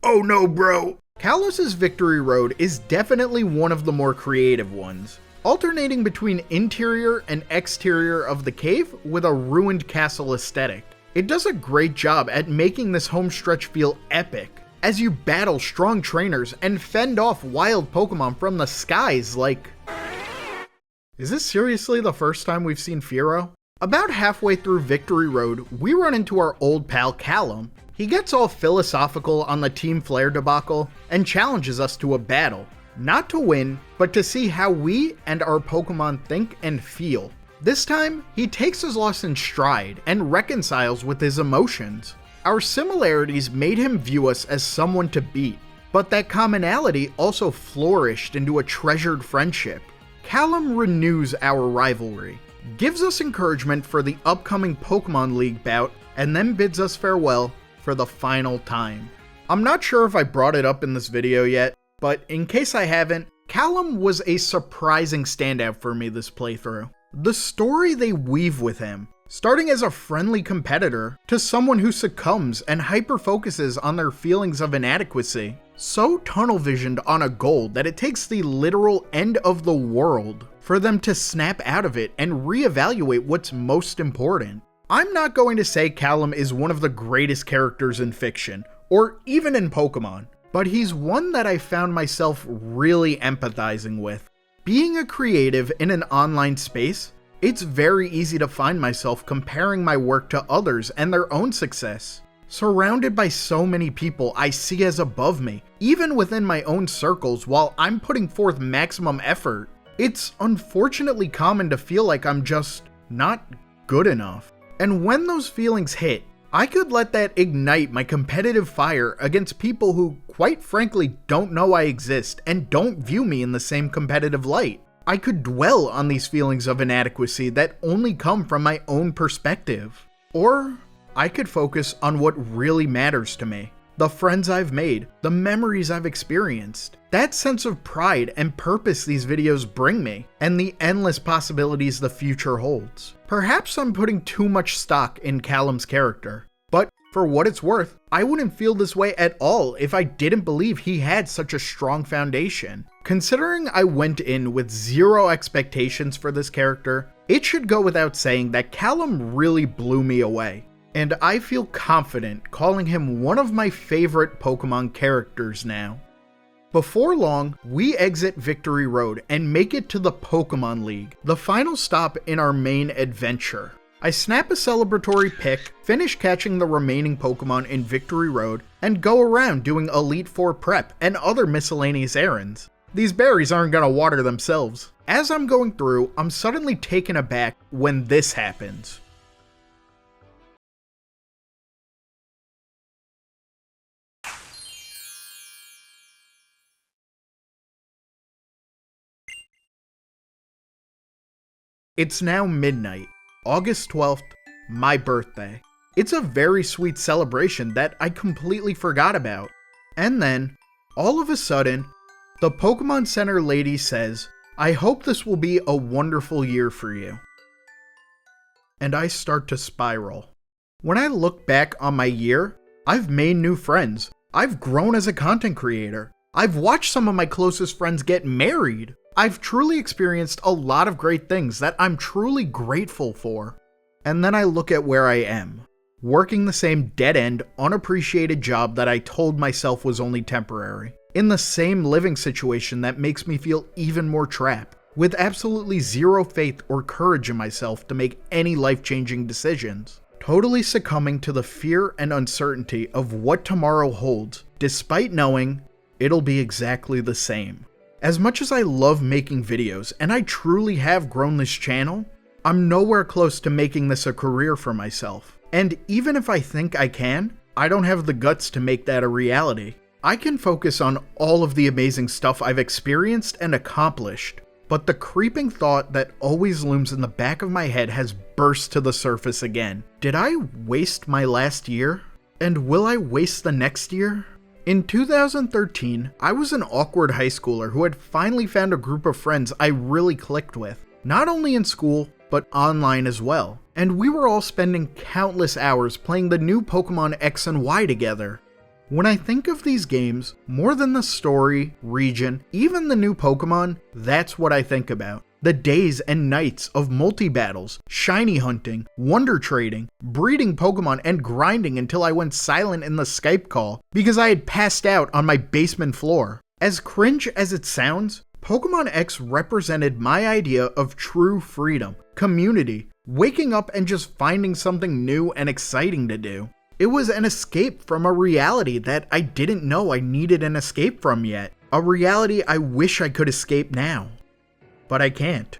Oh no, bro. Kalos' Victory Road is definitely one of the more creative ones, alternating between interior and exterior of the cave with a ruined castle aesthetic. It does a great job at making this home stretch feel epic, as you battle strong trainers and fend off wild Pokemon from the skies like... Is this seriously the first time we've seen Fearow? About halfway through Victory Road, we run into our old pal Callum. He gets all philosophical on the Team Flare debacle and challenges us to a battle. Not to win, but to see how we and our Pokemon think and feel. This time, he takes his loss in stride and reconciles with his emotions. Our similarities made him view us as someone to beat, but that commonality also flourished into a treasured friendship. Callum renews our rivalry, gives us encouragement for the upcoming Pokemon League bout, and then bids us farewell for the final time. I'm not sure if I brought it up in this video yet, but in case I haven't, Callum was a surprising standout for me this playthrough. The story they weave with him, starting as a friendly competitor to someone who succumbs and hyper-focuses on their feelings of inadequacy, so tunnel-visioned on a goal that it takes the literal end of the world for them to snap out of it and reevaluate what's most important. I'm not going to say Callum is one of the greatest characters in fiction, or even in Pokemon, but he's one that I found myself really empathizing with. Being a creative in an online space, it's very easy to find myself comparing my work to others and their own success. Surrounded by so many people I see as above me, even within my own circles while I'm putting forth maximum effort, it's unfortunately common to feel like I'm just not good enough. And when those feelings hit, I could let that ignite my competitive fire against people who, quite frankly, don't know I exist and don't view me in the same competitive light. I could dwell on these feelings of inadequacy that only come from my own perspective. Or I could focus on what really matters to me. The friends I've made, the memories I've experienced, that sense of pride and purpose these videos bring me, and the endless possibilities the future holds. Perhaps I'm putting too much stock in Callum's character, but for what it's worth, I wouldn't feel this way at all if I didn't believe he had such a strong foundation. Considering I went in with zero expectations for this character, it should go without saying that Callum really blew me away. And I feel confident calling him one of my favorite Pokemon characters now. Before long, we exit Victory Road and make it to the Pokemon League, the final stop in our main adventure. I snap a celebratory pic, finish catching the remaining Pokemon in Victory Road, and go around doing Elite Four prep and other miscellaneous errands. These berries aren't gonna water themselves. As I'm going through, I'm suddenly taken aback when this happens. It's now midnight, August 12th, my birthday. It's a very sweet celebration that I completely forgot about. And then, all of a sudden, the Pokemon Center lady says, I hope this will be a wonderful year for you. And I start to spiral. When I look back on my year, I've made new friends. I've grown as a content creator. I've watched some of my closest friends get married. I've truly experienced a lot of great things that I'm truly grateful for. And then I look at where I am, working the same dead-end, unappreciated job that I told myself was only temporary, in the same living situation that makes me feel even more trapped, with absolutely zero faith or courage in myself to make any life-changing decisions. Totally succumbing to the fear and uncertainty of what tomorrow holds, despite knowing it'll be exactly the same. As much as I love making videos, and I truly have grown this channel, I'm nowhere close to making this a career for myself. And even if I think I can, I don't have the guts to make that a reality. I can focus on all of the amazing stuff I've experienced and accomplished, but the creeping thought that always looms in the back of my head has burst to the surface again. Did I waste my last year? And will I waste the next year? In 2013, I was an awkward high schooler who had finally found a group of friends I really clicked with, not only in school, but online as well. And we were all spending countless hours playing the new Pokémon X and Y together. When I think of these games, more than the story, region, even the new Pokémon, that's what I think about. The days and nights of multi-battles, shiny hunting, wonder trading, breeding Pokemon, and grinding until I went silent in the Skype call because I had passed out on my basement floor. As cringe as it sounds, Pokémon X represented my idea of true freedom, community, waking up and just finding something new and exciting to do. It was an escape from a reality that I didn't know I needed an escape from yet. A reality I wish I could escape now. But I can't.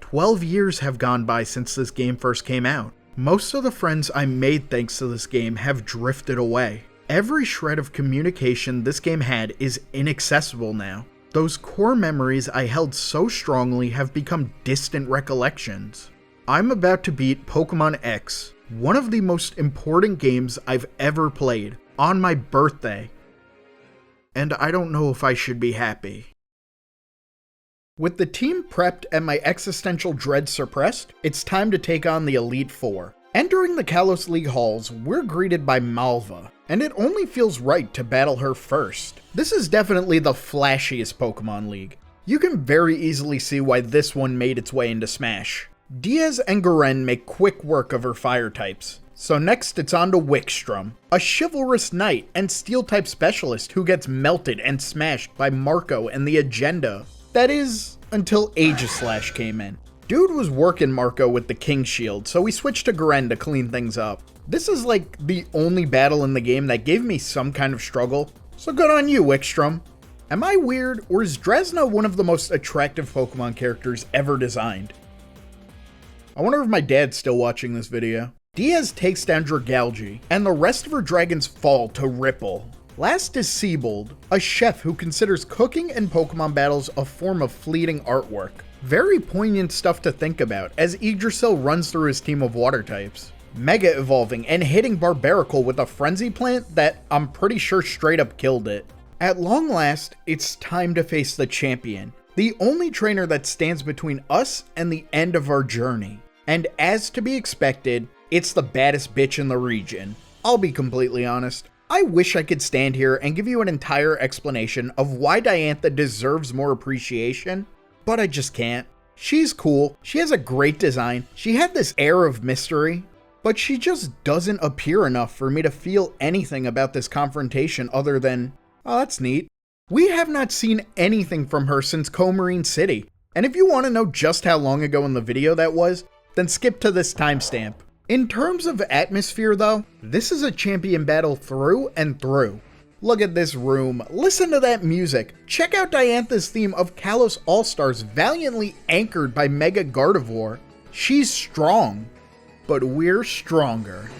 12 years have gone by since this game first came out. Most of the friends I made thanks to this game have drifted away. Every shred of communication this game had is inaccessible now. Those core memories I held so strongly have become distant recollections. I'm about to beat Pokémon X, one of the most important games I've ever played, on my birthday. And I don't know if I should be happy. With the team prepped and my existential dread suppressed, it's time to take on the Elite Four. Entering the Kalos League halls, we're greeted by Malva, and it only feels right to battle her first. This is definitely the flashiest Pokemon League. You can very easily see why this one made its way into Smash. Diaz and Garen make quick work of her fire types. So next it's on to Wickstrom, a chivalrous knight and steel-type specialist who gets melted and smashed by Marco and the Agenda. That is, until Aegislash came in. Dude was working Marco with the King Shield, so we switched to Garen to clean things up. This is like the only battle in the game that gave me some kind of struggle, so good on you, Wickstrom. Am I weird, or is Dresna one of the most attractive Pokemon characters ever designed? I wonder if my dad's still watching this video. Diaz takes down Dragalge, and the rest of her dragons fall to Ripple. Last is Seabold, a chef who considers cooking and Pokemon battles a form of fleeting artwork. Very poignant stuff to think about as Yggdrasil runs through his team of water types. Mega evolving and hitting Barbaracle with a frenzy plant that I'm pretty sure straight up killed it. At long last, it's time to face the champion, the only trainer that stands between us and the end of our journey. And as to be expected, it's the baddest bitch in the region. I'll be completely honest. I wish I could stand here and give you an entire explanation of why Diantha deserves more appreciation, but I just can't. She's cool, she has a great design, she had this air of mystery, but she just doesn't appear enough for me to feel anything about this confrontation other than, oh, that's neat. We have not seen anything from her since Comarine City, and if you want to know just how long ago in the video that was, then skip to this timestamp. In terms of atmosphere though, this is a champion battle through and through. Look at this room, listen to that music, check out Diantha's theme of Kalos All-Stars valiantly anchored by Mega Gardevoir. She's strong, but we're stronger.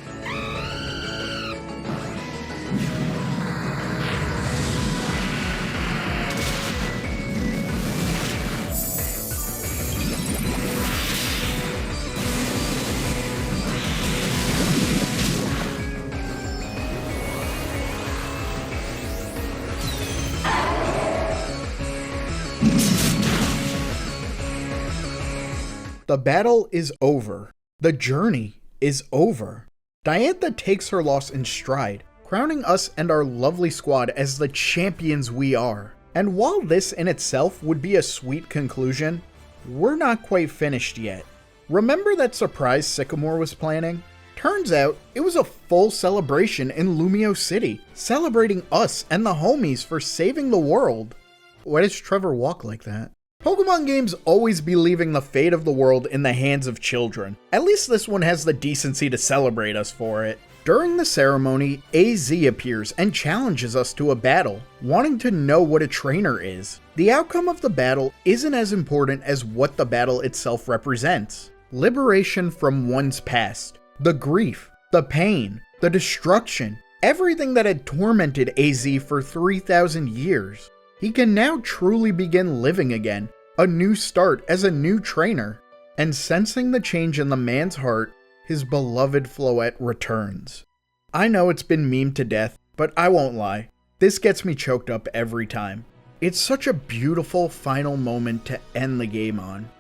The battle is over. The journey is over. Diantha takes her loss in stride, crowning us and our lovely squad as the champions we are. And while this in itself would be a sweet conclusion, we're not quite finished yet. Remember that surprise Sycamore was planning? Turns out, it was a full celebration in Lumiose City, celebrating us and the homies for saving the world. Why does Trevor walk like that? Pokemon games always be leaving the fate of the world in the hands of children. At least this one has the decency to celebrate us for it. During the ceremony, AZ appears and challenges us to a battle, wanting to know what a trainer is. The outcome of the battle isn't as important as what the battle itself represents. Liberation from one's past. The grief, the pain, the destruction, everything that had tormented AZ for 3,000 years. He can now truly begin living again, a new start as a new trainer. And sensing the change in the man's heart, his beloved Floette returns. I know it's been memed to death, but I won't lie, this gets me choked up every time. It's such a beautiful final moment to end the game on.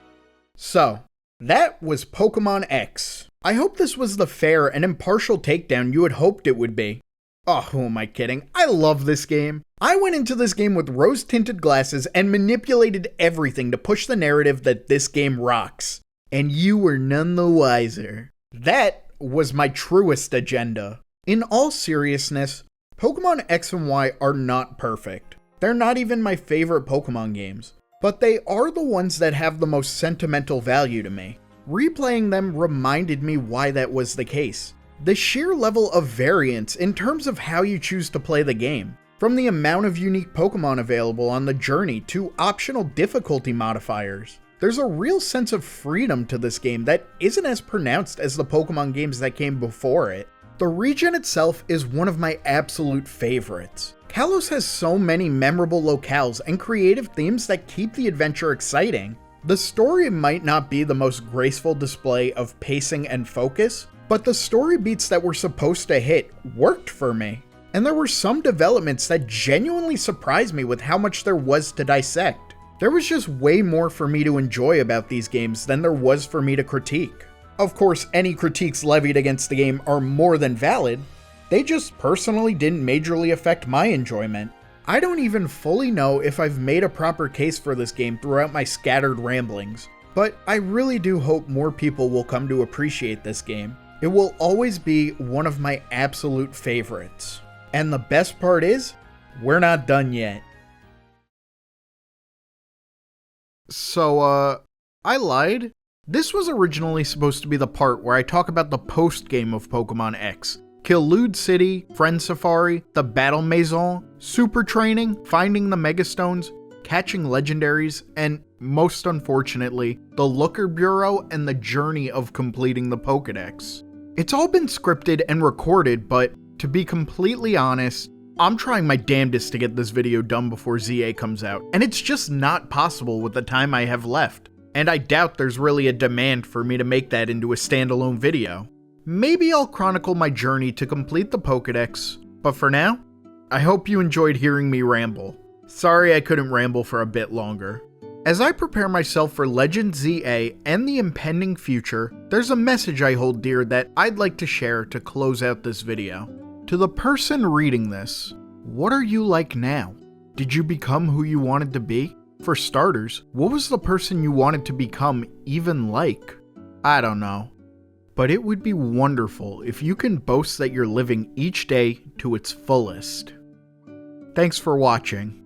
So, that was Pokémon X. I hope this was the fair and impartial takedown you had hoped it would be. Oh, who am I kidding? I love this game. I went into this game with rose-tinted glasses and manipulated everything to push the narrative that this game rocks. And you were none the wiser. That was my truest agenda. In all seriousness, Pokemon X and Y are not perfect. They're not even my favorite Pokemon games, but they are the ones that have the most sentimental value to me. Replaying them reminded me why that was the case. The sheer level of variance in terms of how you choose to play the game, from the amount of unique Pokemon available on the journey to optional difficulty modifiers. There's a real sense of freedom to this game that isn't as pronounced as the Pokemon games that came before it. The region itself is one of my absolute favorites. Kalos has so many memorable locales and creative themes that keep the adventure exciting. The story might not be the most graceful display of pacing and focus, but the story beats that were supposed to hit worked for me. And there were some developments that genuinely surprised me with how much there was to dissect. There was just way more for me to enjoy about these games than there was for me to critique. Of course, any critiques levied against the game are more than valid. They just personally didn't majorly affect my enjoyment. I don't even fully know if I've made a proper case for this game throughout my scattered ramblings, but I really do hope more people will come to appreciate this game. It will always be one of my absolute favorites. And the best part is, we're not done yet. So, I lied. This was originally supposed to be the part where I talk about the post-game of Pokémon X. Kill Lumiose City, Friend Safari, the Battle Maison, Super Training, finding the Megastones, catching legendaries, and, most unfortunately, the Looker Bureau and the journey of completing the Pokédex. It's all been scripted and recorded, but to be completely honest, I'm trying my damnedest to get this video done before Z-A comes out, and it's just not possible with the time I have left. And I doubt there's really a demand for me to make that into a standalone video. Maybe I'll chronicle my journey to complete the Pokédex, but for now, I hope you enjoyed hearing me ramble. Sorry I couldn't ramble for a bit longer. As I prepare myself for Legends Z-A and the impending future, there's a message I hold dear that I'd like to share to close out this video. To the person reading this, what are you like now? Did you become who you wanted to be? For starters, what was the person you wanted to become even like? I don't know. But it would be wonderful if you can boast that you're living each day to its fullest. Thanks for watching.